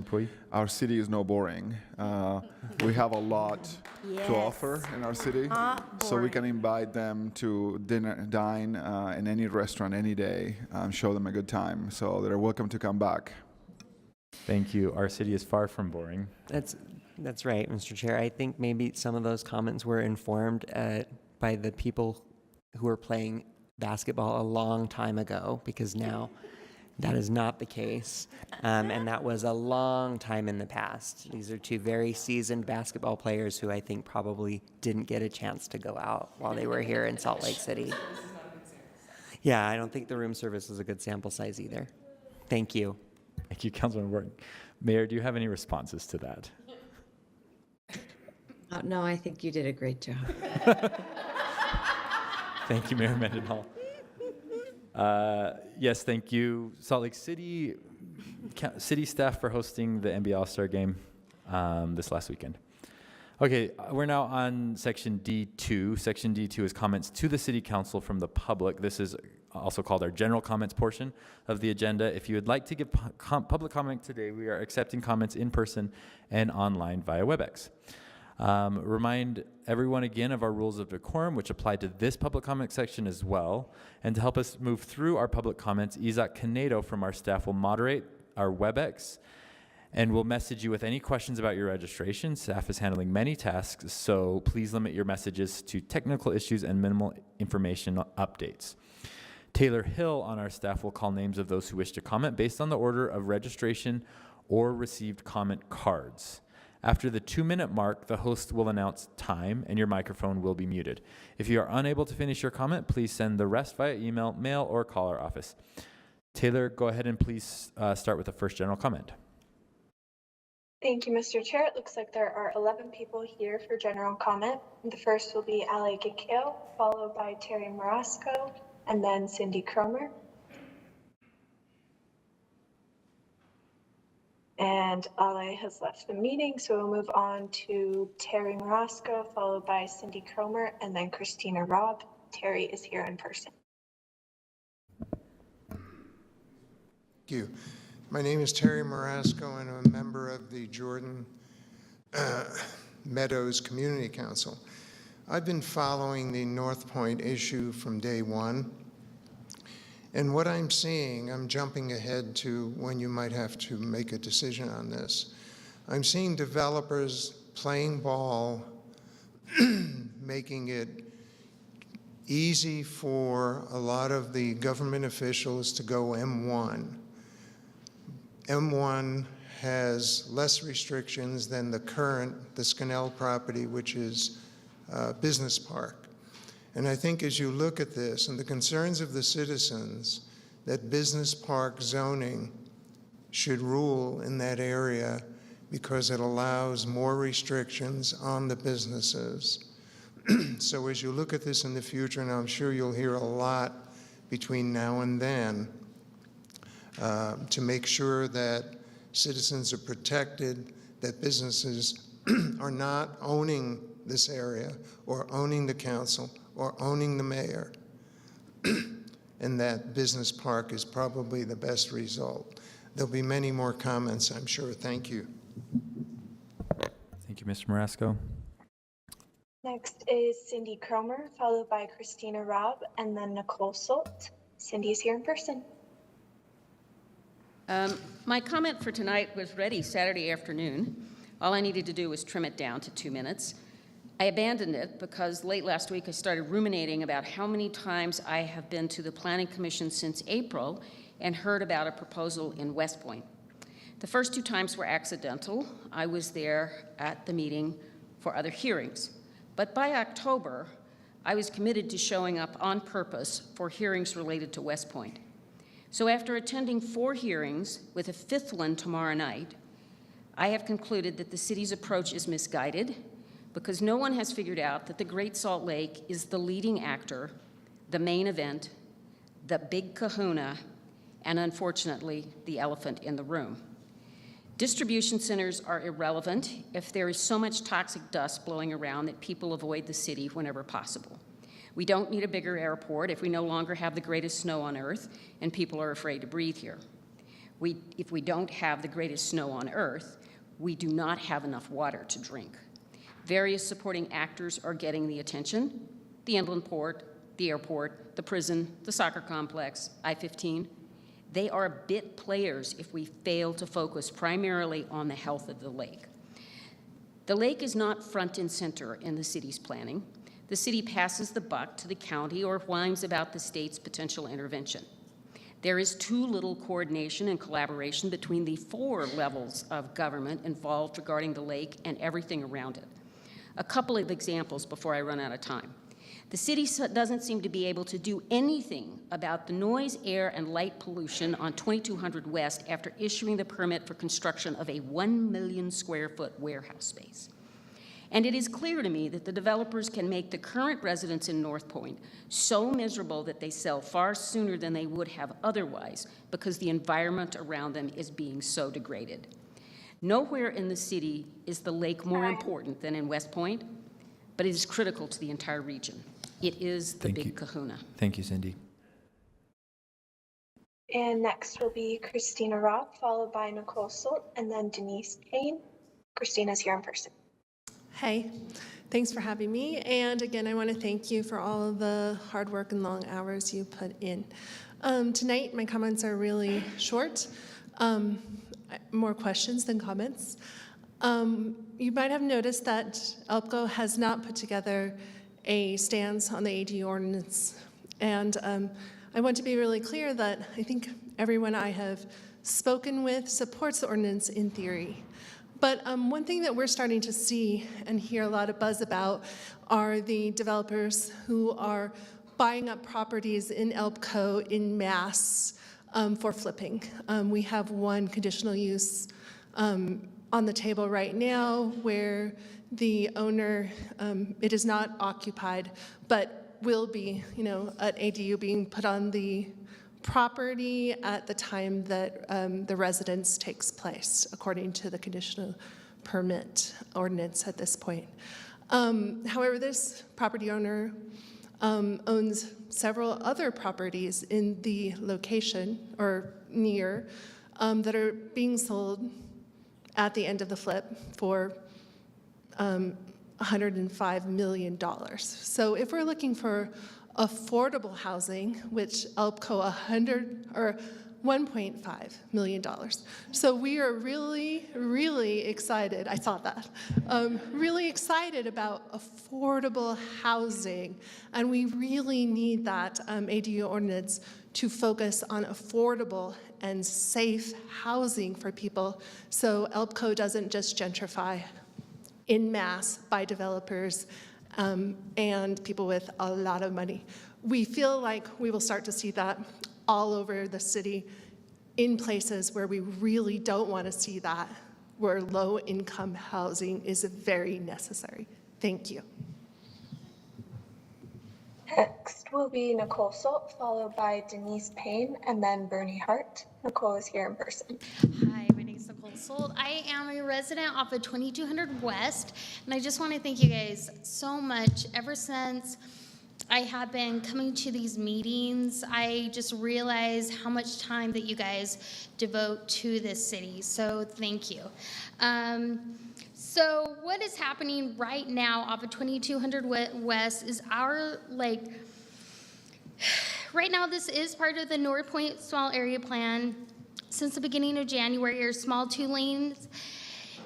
our city is no boring. We have a lot to offer in our city, so we can invite them to dine in any restaurant any day, show them a good time. So they're welcome to come back. Thank you. Our city is far from boring. That's right, Mr. Chair. I think maybe some of those comments were informed by the people who were playing basketball a long time ago, because now that is not the case. And that was a long time in the past. These are two very seasoned basketball players who I think probably didn't get a chance to go out while they were here in Salt Lake City. Yeah, I don't think the room service is a good sample size either. Thank you. Thank you, Councilman Wharton. Mayor, do you have any responses to that? No, I think you did a great job. Thank you, Mayor Mendenhall. Yes, thank you, Salt Lake City staff for hosting the NBA All-Star Game this last weekend. Okay, we're now on Section D2. Section D2 is comments to the City Council from the public. This is also called our general comments portion of the agenda. If you would like to give public comment today, we are accepting comments in person and online via WebEx. Remind everyone again of our rules of decorum, which apply to this public comment section as well. And to help us move through our public comments, Isaac Canedo from our staff will moderate our WebEx and will message you with any questions about your registration. Staff is handling many tasks, so please limit your messages to technical issues and minimal information updates. Taylor Hill on our staff will call names of those who wish to comment based on the order of registration or received comment cards. After the 2-minute mark, the host will announce time and your microphone will be muted. If you are unable to finish your comment, please send the rest via email, mail, or call our office. Taylor, go ahead and please start with the first general comment. Thank you, Mr. Chair. It looks like there are 11 people here for general comment. The first will be Ali Gakeo, followed by Terry Marasco, and then Cindy Cromer. And Ale has left the meeting, so we'll move on to Terry Marasco, followed by Cindy Cromer, and then Christina Robb. Terry is here in person. Thank you. My name is Terry Marasco, and I'm a member of the Jordan Meadows Community Council. I've been following the North Point issue from day one. And what I'm seeing, I'm jumping ahead to when you might have to make a decision on this. I'm seeing developers playing ball, making it easy for a lot of the government officials to go M1. M1 has less restrictions than the Scannell property, which is Business Park. And I think as you look at this and the concerns of the citizens, that Business Park zoning should rule in that area because it allows more restrictions on the businesses. So as you look at this in the future, and I'm sure you'll hear a lot between now and then, to make sure that citizens are protected, that businesses are not owning this area or owning the council or owning the mayor, and that Business Park is probably the best result. There'll be many more comments, I'm sure. Thank you. Thank you, Mr. Marasco. Next is Cindy Cromer, followed by Christina Robb, and then Nicole Solt. Cindy is here in person. My comment for tonight was ready Saturday afternoon. All I needed to do was trim it down to 2 minutes. I abandoned it because late last week I started ruminating about how many times I have been to the Planning Commission since April and heard about a proposal in West Point. The first 2 times were accidental. I was there at the meeting for other hearings. But by October, I was committed to showing up on purpose for hearings related to West Point. So after attending 4 hearings, with a 5th one tomorrow night, I have concluded that the city's approach is misguided because no one has figured out that the Great Salt Lake is the leading actor, the main event, the big kahuna, and unfortunately, the elephant in the room. Distribution centers are irrelevant if there is so much toxic dust blowing around that people avoid the city whenever possible. We don't need a bigger airport if we no longer have the greatest snow on Earth and people are afraid to breathe here. If we don't have the greatest snow on Earth, we do not have enough water to drink. Various supporting actors are getting the attention: the inland port, the airport, the prison, the soccer complex, I-15. They are bit players if we fail to focus primarily on the health of the lake. The lake is not front and center in the city's planning. The city passes the buck to the county or whines about the state's potential intervention. There is too little coordination and collaboration between the 4 levels of government involved regarding the lake and everything around it. A couple of examples before I run out of time. The city doesn't seem to be able to do anything about the noise, air, and light pollution on 2200 West after issuing the permit for construction of a 1 million square foot warehouse space. And it is clear to me that the developers can make the current residents in North Point so miserable that they sell far sooner than they would have otherwise because the environment around them is being so degraded. Nowhere in the city is the lake more important than in West Point, but it is critical to the entire region. It is the big kahuna. Thank you, Cindy. And next will be Christina Robb, followed by Nicole Solt, and then Denise Payne. Christina's here in person. Hey, thanks for having me. And again, I want to thank you for all of the hard work and long hours you put in. Tonight, my comments are really short, more questions than comments. You might have noticed that ELPCO has not put together a stance on the ADU ordinance. And I want to be really clear that I think everyone I have spoken with supports the ordinance in theory. But one thing that we're starting to see and hear a lot of buzz about are the developers who are buying up properties in ELPCO in mass for flipping. We have one conditional use on the table right now where the owner, it is not occupied, but will be, an ADU being put on the property at the time that the residence takes place, according to the conditional permit ordinance at this point. However, this property owner owns several other properties in the location or near that are being sold at the end of the flip for $105 million. So if we're looking for affordable housing, which ELPCO $1.5 million. So we are really, really excited. I saw that. Really excited about affordable housing, and we really need that ADU ordinance to focus on affordable and safe housing for people, so ELPCO doesn't just gentrify in mass by developers and people with a lot of money. We feel like we will start to see that all over the city in places where we really don't want to see that, where low-income housing is very necessary. Thank you. Next will be Nicole Solt, followed by Denise Payne, and then Bernie Hart. Nicole is here in person. Hi, my name is Nicole Solt. I am a resident off of 2200 West, and I just want to thank you guys so much. Ever since I have been coming to these meetings, I just realize how much time that you guys devote to this city, so thank you. So what is happening right now off of 2200 West is right now this is part of the North Point Small Area Plan. Since the beginning of January, our small 2 lanes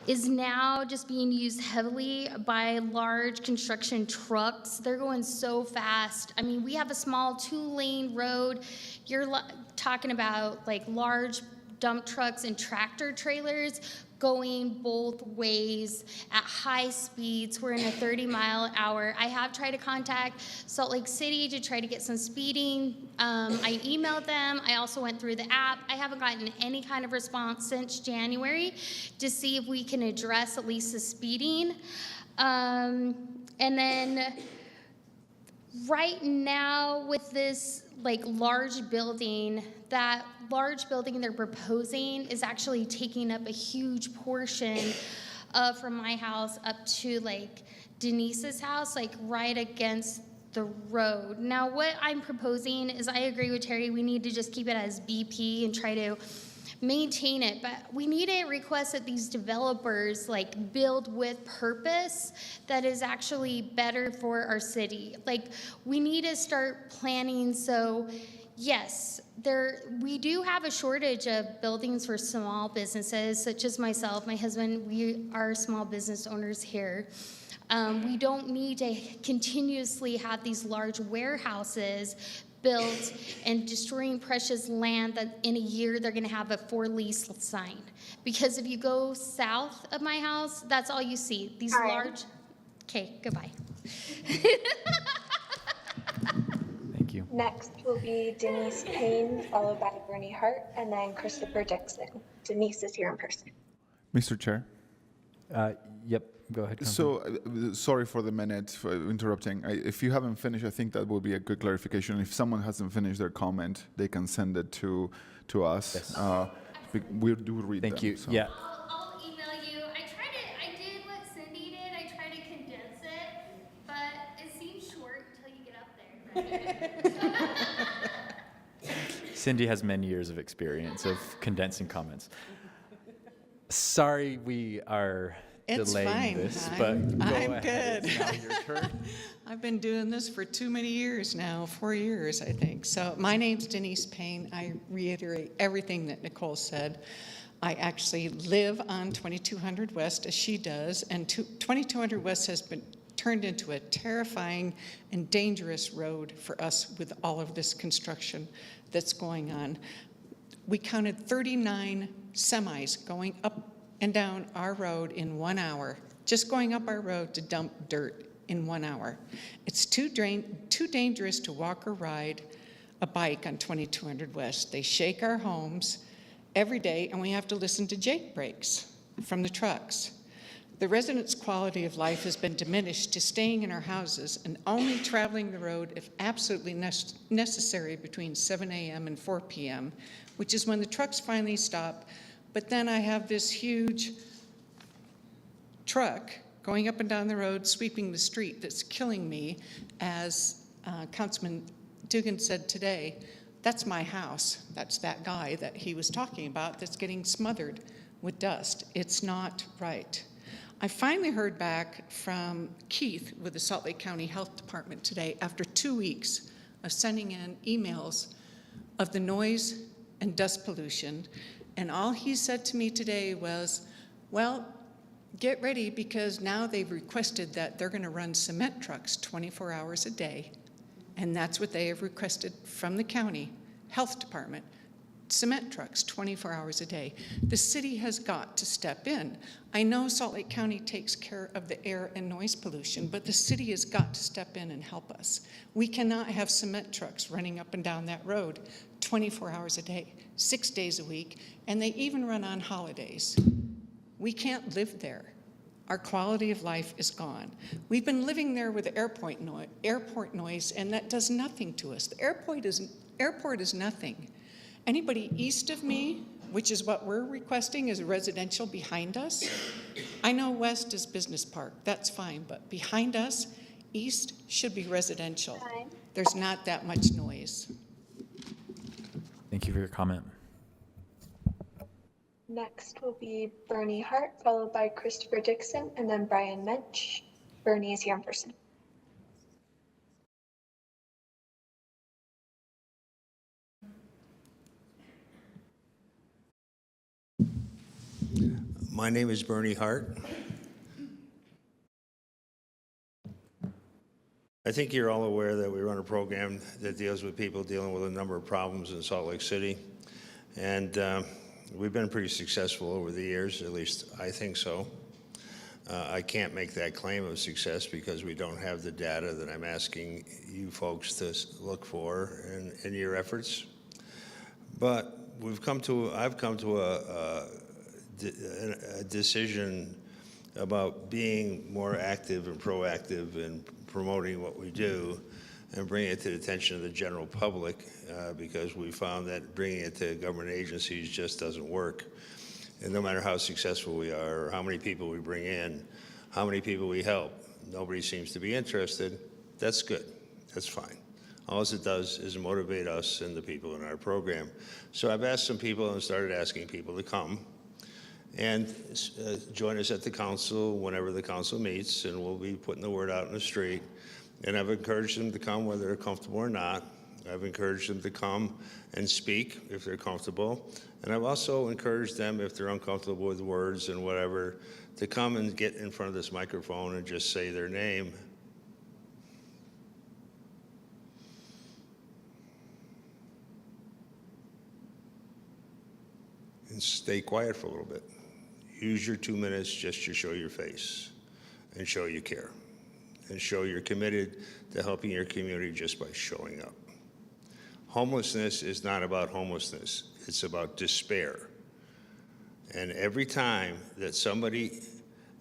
is now just being used heavily by large construction trucks. They're going so fast. I mean, we have a small 2-lane road. You're talking about like large dump trucks and tractor trailers going both ways at high speeds. We're in a 30-mile-an-hour. I have tried to contact Salt Lake City to try to get some speeding. I emailed them. I also went through the app. I haven't gotten any kind of response since January to see if we can address at least the speeding. And then right now with this large building, that large building they're proposing is actually taking up a huge portion from my house up to Denise's house, right against the road. Now what I'm proposing is, I agree with Terry, we need to just keep it as BP and try to maintain it, but we need to request that these developers build with purpose that is actually better for our city. We need to start planning so Yes, we do have a shortage of buildings for small businesses, such as myself, my husband, we are small business owners here. We don't need to continuously have these large warehouses built and destroying precious land that in a year they're gonna have a for lease sign. Because if you go south of my house, that's all you see, these large, okay, goodbye. Thank you. Next will be Denise Payne, followed by Bernie Hart, and then Christopher Dixon. Denise is here in person. Mr. Chair. Yep, go ahead. Councilman. So, sorry for the minute for interrupting. If you haven't finished, I think that will be a good clarification. If someone hasn't finished their comment, they can send it to us. Yes. We do read them. Thank you. So. Yeah. I'll email you. I did what Cindy did. I tried to condense it, but it seems short until you get up there. Cindy has many years of experience of condensing comments. Sorry we are delaying this, but I'm ahead. good. It's now your turn. I've been doing this for too many years now, 4 years, I think. So my name's Denise Payne. I reiterate everything that Nicole said. I actually live on 2200 West, as she does, and 2200 West has been turned into a terrifying and dangerous road for us with all of this construction that's going on. We counted 39 semis going up and down our road in 1 hour, just going up our road to dump dirt in 1 hour. It's too dangerous to walk or ride a bike on 2200 West. They shake our homes every day, and we have to listen to Jake brakes from the trucks. The residents' quality of life has been diminished to staying in our houses and only traveling the road if absolutely necessary between 7 a.m. and 4 p.m., which is when the trucks finally stop. But then I have this huge truck going up and down the road, sweeping the street, that's killing me. As Councilman Dugan said today, that's my house. That's that guy that he was talking about that's getting smothered with dust. It's not right. I finally heard back from Keith with the Salt Lake County Health Department today after 2 weeks of sending in emails of the noise and dust pollution. And all he said to me today was, well, get ready, because now they've requested that they're going to run cement trucks 24 hours a day. And that's what they have requested from the county health department, cement trucks 24 hours a day. The city has got to step in. I know Salt Lake County takes care of the air and noise pollution, but the city has got to step in and help us. We cannot have cement trucks running up and down that road 24 hours a day, 6 days a week, and they even run on holidays. We can't live there. Our quality of life is gone. We've been living there with airport noise, and that does nothing to us. The airport is nothing. Anybody east of me, which is what we're requesting, is residential behind us. I know west is business park, that's fine, but behind us, east should be residential. There's not that much noise. Thank you for your comment. Next will be Bernie Hart, followed by Christopher Dixon, and then Brian Mensch. Bernie is here in person. My name is Bernie Hart. I think you're all aware that we run a program that deals with people dealing with a number of problems in Salt Lake City. And we've been pretty successful over the years, at least I think so. I can't make that claim of success because we don't have the data that I'm asking you folks to look for in your efforts. But I've come to a decision about being more active and proactive in promoting what we do and bringing it to the attention of the general public because we found that bringing it to government agencies just doesn't work. And no matter how successful we are or how many people we bring in, how many people we help, nobody seems to be interested. That's good. That's fine. All it does is motivate us and the people in our program. So I've asked some people and started asking people to come and join us at the council whenever the council meets, and we'll be putting the word out in the street. And I've encouraged them to come whether they're comfortable or not. I've encouraged them to come and speak if they're comfortable. And I've also encouraged them, if they're uncomfortable with words and whatever, to come and get in front of this microphone and just say their name. And stay quiet for a little bit. Use your 2 minutes just to show your face and show you care and show you're committed to helping your community just by showing up. Homelessness is not about homelessness. It's about despair. And every time that somebody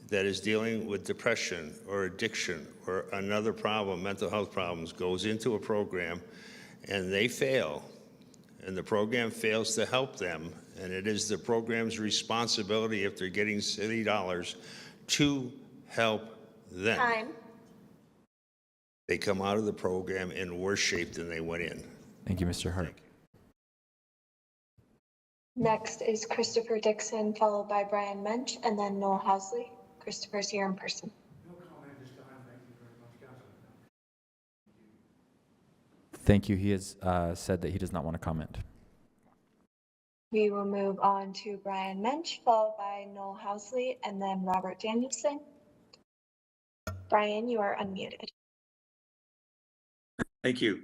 that is dealing with depression or addiction or another problem, mental health problems, goes into a program and they fail, and the program fails to help them, and it is the program's responsibility, if they're getting city dollars, to help them. Time. They come out of the program in worse shape than they went in. Thank you, Mr. Hart. Next is Christopher Dixon, followed by Brian Mensch, and then Noel Housley. Christopher's here in person. Thank you. He has said that he does not want to comment. We will move on to Brian Mensch, followed by Noel Housley, and then Robert Danielson. Brian, you are unmuted. Thank you.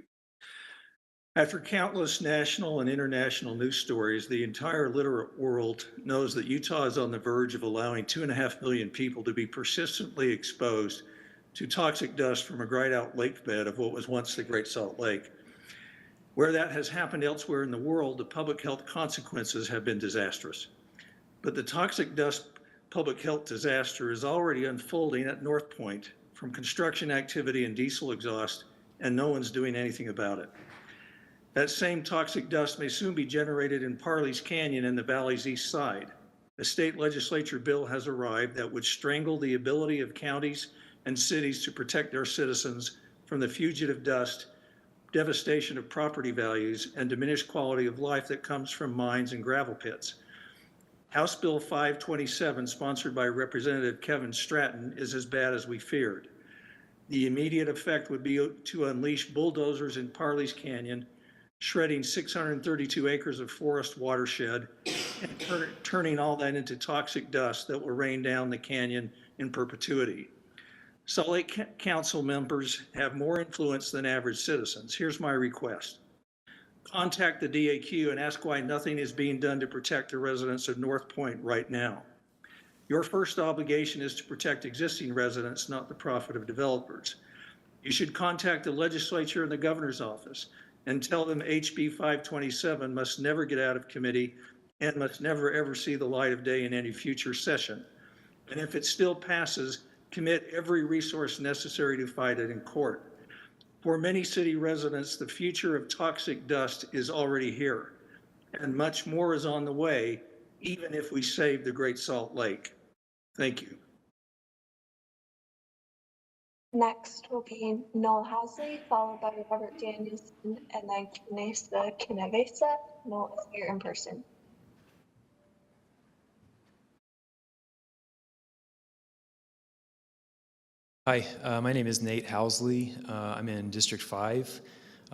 After countless national and international news stories, the entire literate world knows that Utah is on the verge of allowing 2.5 million people to be persistently exposed to toxic dust from a dried out lake bed of what was once the Great Salt Lake. Where that has happened elsewhere in the world, the public health consequences have been disastrous. But the toxic dust public health disaster is already unfolding at North Point from construction activity and diesel exhaust, and no one's doing anything about it. That same toxic dust may soon be generated in Parley's Canyon in the valley's east side. A state legislature bill has arrived that would strangle the ability of counties and cities to protect their citizens from the fugitive dust, devastation of property values, and diminished quality of life that comes from mines and gravel pits. House Bill 527, sponsored by Representative Kevin Stratton, is as bad as we feared. The immediate effect would be to unleash bulldozers in Parley's Canyon, shredding 632 acres of forest watershed and turning all that into toxic dust that will rain down the canyon in perpetuity. Salt Lake Council members have more influence than average citizens. Here's my request. Contact the DAQ and ask why nothing is being done to protect the residents of North Point right now. Your first obligation is to protect existing residents, not the profit of developers. You should contact the legislature and the governor's office and tell them HB 527 must never get out of committee and must never ever see the light of day in any future session. And if it still passes, commit every resource necessary to fight it in court. For many city residents, the future of toxic dust is already here, and much more is on the way, even if we save the Great Salt Lake. Thank you. Next will be Noel Housley, followed by Robert Danielson, and then Kinesa Kinevesa. Noel is here in person. Hi, my name is Nate Housley. I'm in District 5.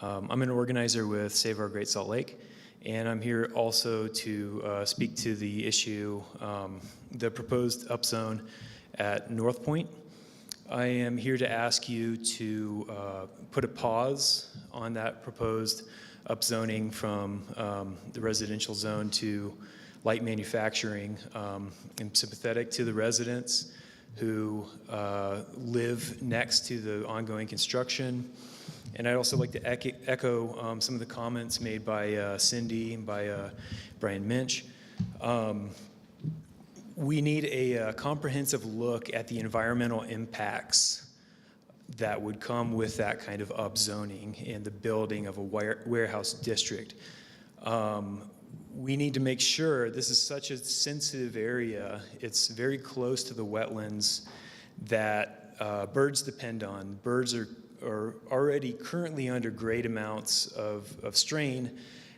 I'm an organizer with Save Our Great Salt Lake, and I'm here also to speak to the issue, the proposed upzone at North Point. I am here to ask you to put a pause on that proposed upzoning from the residential zone to light manufacturing. I'm sympathetic to the residents who live next to the ongoing construction. And I'd also like to echo some of the comments made by Cindy and by Brian Mensch. We need a comprehensive look at the environmental impacts that would come with that kind of upzoning and the building of a warehouse district. We need to make sure, this is such a sensitive area, it's very close to the wetlands that birds depend on. Birds are already currently under great amounts of strain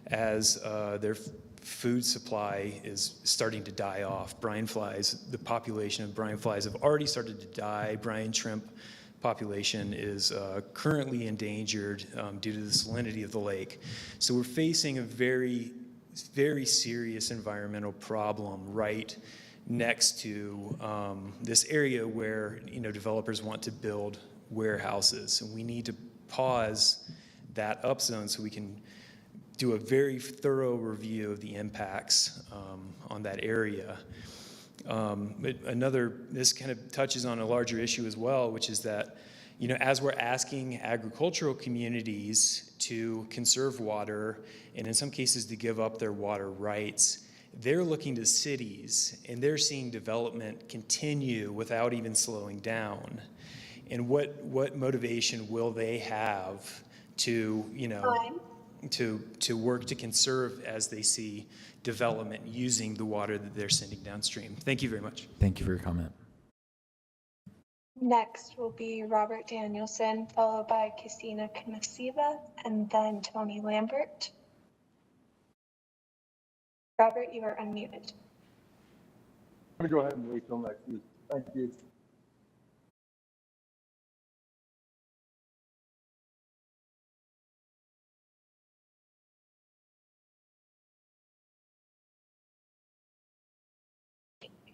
as their food supply is starting to die off. Brine flies, the population of brine flies have already started to die. Brine shrimp population is currently endangered due to the salinity of the lake. So we're facing a very, very serious environmental problem right next to this area where developers want to build warehouses, and we need to pause that upzone so we can do a very thorough review of the impacts on that area. This kind of touches on a larger issue as well, which is that, as we're asking agricultural communities to conserve water, and in some cases to give up their water rights, they're looking to cities and they're seeing development continue without even slowing down. And what motivation will they have to, to work to conserve as they see development using the water that they're sending downstream? Thank you very much. Thank you for your comment. Next will be Robert Danielson, followed by Christina Knasiva, and then Tony Lambert. Robert, you are unmuted. I'm going to go ahead and wait till next week. Thank you.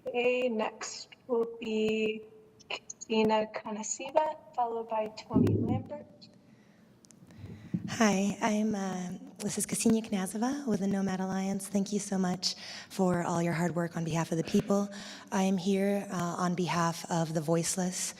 Okay, next will be Christina Knasiva, followed by Tony Lambert. Hi, this is Ksenia Knazova with the Nomad Alliance. Thank you so much for all your hard work on behalf of the people. I am here on behalf of the voiceless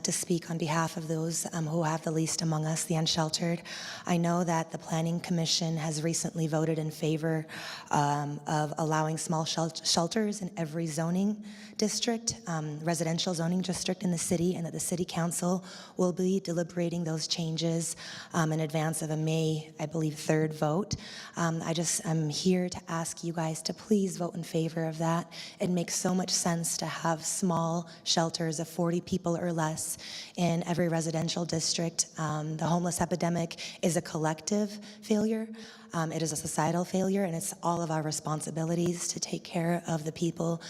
to speak on behalf of those who have the least among us, the unsheltered. I know that the Planning Commission has recently voted in favor of allowing small shelters in every zoning district, residential zoning district in the city, and that the City Council will be deliberating those changes in advance of a May, I believe, 3rd vote. I'm here to ask you guys to please vote in favor of that. It makes so much sense to have small shelters of 40 people or less in every residential district. The homeless epidemic is a collective failure. It is a societal failure, and it's all of our responsibilities to take care of the people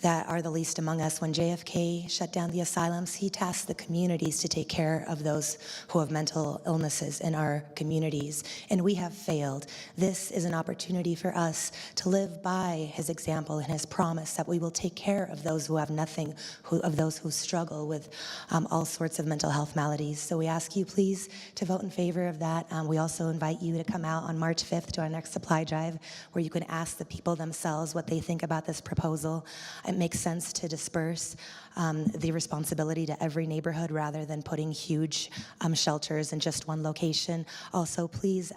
that are the least among us. When JFK shut down the asylums, he tasked the communities to take care of those who have mental illnesses in our communities, and we have failed. This is an opportunity for us to live by his example and his promise that we will take care of those who have nothing, of those who struggle with all sorts of mental health maladies. So we ask you please to vote in favor of that. We also invite you to come out on March 5th to our next supply drive, where you can ask the people themselves what they think about this proposal. It makes sense to disperse the responsibility to every neighborhood rather than putting huge shelters in just one location. Also, please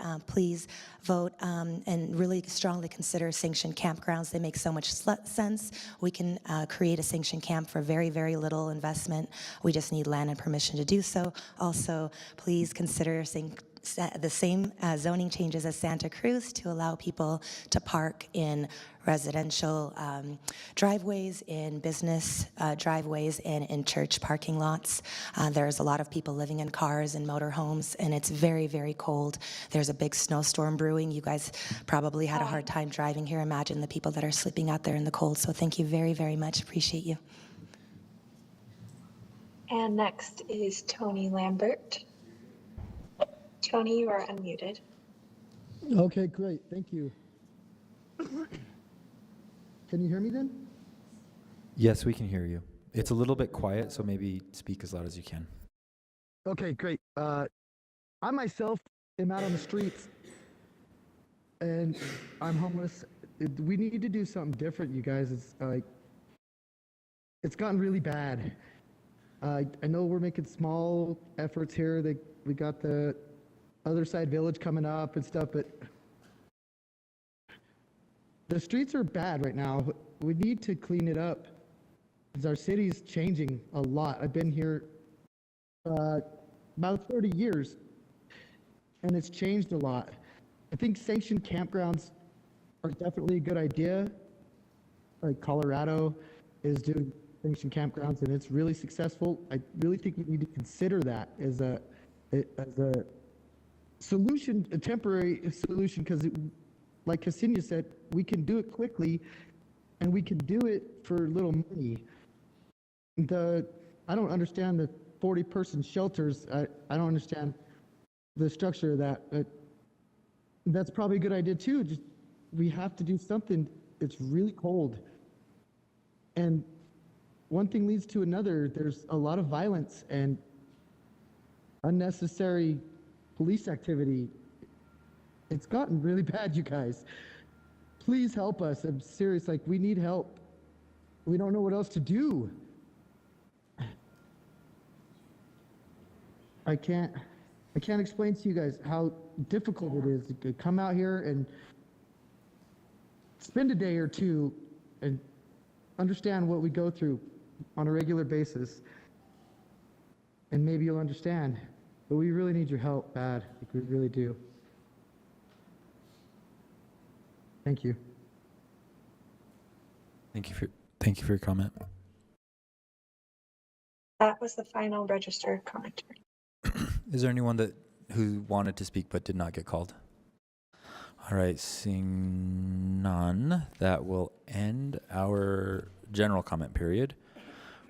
vote and really strongly consider sanctioned campgrounds. They make so much sense. We can create a sanctioned camp for very, very little investment. We just need land and permission to do so. Also, please consider the same zoning changes as Santa Cruz to allow people to park in residential driveways, in business driveways, and in church parking lots. There's a lot of people living in cars and motorhomes, and it's very, very cold. There's a big snowstorm brewing. You guys probably had a hard time driving here. Imagine the people that are sleeping out there in the cold. So thank you very, very much. Appreciate you. And next is Tony Lambert. Tony, you are unmuted. Okay, great. Thank you. Can you hear me then? Yes, we can hear you. It's a little bit quiet, so maybe speak as loud as you can. Okay, great. I myself am out on the streets, and I'm homeless. We need to do something different, you guys. It's gotten really bad. I know we're making small efforts here. We got the Other Side Village coming up and stuff, but the streets are bad right now. We need to clean it up because our city's changing a lot. I've been here about 30 years, and it's changed a lot. I think sanctioned campgrounds are definitely a good idea. Like Colorado is doing sanctioned campgrounds, and it's really successful. I really think we need to consider that as a solution, a temporary solution, because like Ksenia said, we can do it quickly and we can do it for little money. I don't understand 40-person shelters. I don't understand the structure of that. But that's probably a good idea too. Just we have to do something. It's really cold. And one thing leads to another. There's a lot of violence and unnecessary police activity. It's gotten really bad, you guys. Please help us. I'm serious. Like, we need help. We don't know what else to do. I can't explain to you guys how difficult it is to come out here and spend a day or two and understand what we go through on a regular basis. And maybe you'll understand. But we really need your help bad. Like, we really do. Thank you. Thank you for your comment. That was the final registered commenter. Is there anyone who wanted to speak but did not get called? All right, seeing none, that will end our general comment period,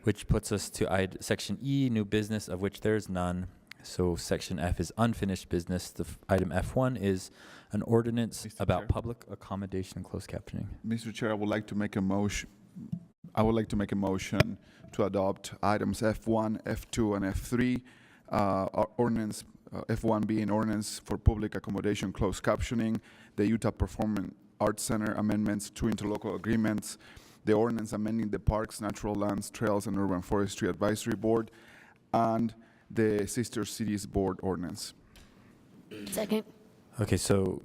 which puts us to section E, new business, of which there is none. So section F is unfinished business. Item F1 is an ordinance about public accommodation and closed captioning. Mr. Chair, I would like to make a motion. To adopt items F1, F2, and F3. Our ordinance, F1 being ordinance for public accommodation closed captioning, the Utah Performing Arts Center amendments to interlocal agreements, the ordinance amending the Parks, Natural Lands, Trails, and Urban Forestry Advisory Board, and the Sister Cities Board ordinance. Second. Okay, so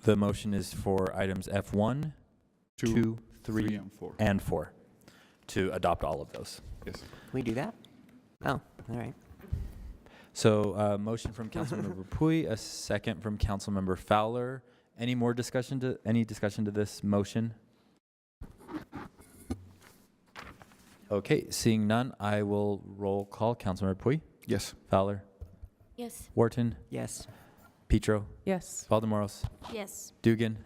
the motion is for items F1, 2, 3, and 4 to adopt all of those. Yes. Can we do that? Oh, all right. So motion from Councilmember Pui, a second from Councilmember Fowler. Any discussion to this motion? Okay, seeing none, I will roll call. Councilmember Pui? Yes. Fowler? Yes. Wharton? Yes. Petro? Yes. Valdemoros? Yes. Dugan?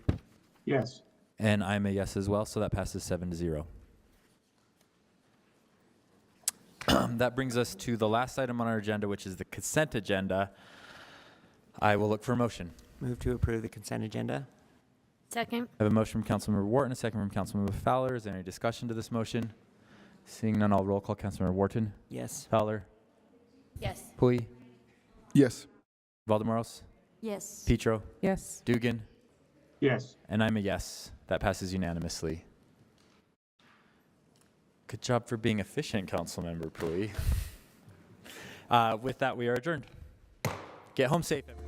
Yes. And I'm a yes as well, so that passes 7-0. That brings us to the last item on our agenda, which is the consent agenda. I will look for a motion. Move to approve the consent agenda. Second. I have a motion from Councilmember Wharton, a second from Councilmember Fowler. Is there any discussion to this motion? Seeing none, I'll roll call. Councilmember Wharton? Yes. Fowler? Yes. Pui? Yes. Valdemoros? Yes. Petro? Yes. Dugan? Yes. And I'm a yes. That passes unanimously. Good job for being efficient, Councilmember Pui. With that, we are adjourned. Get home safe, everyone.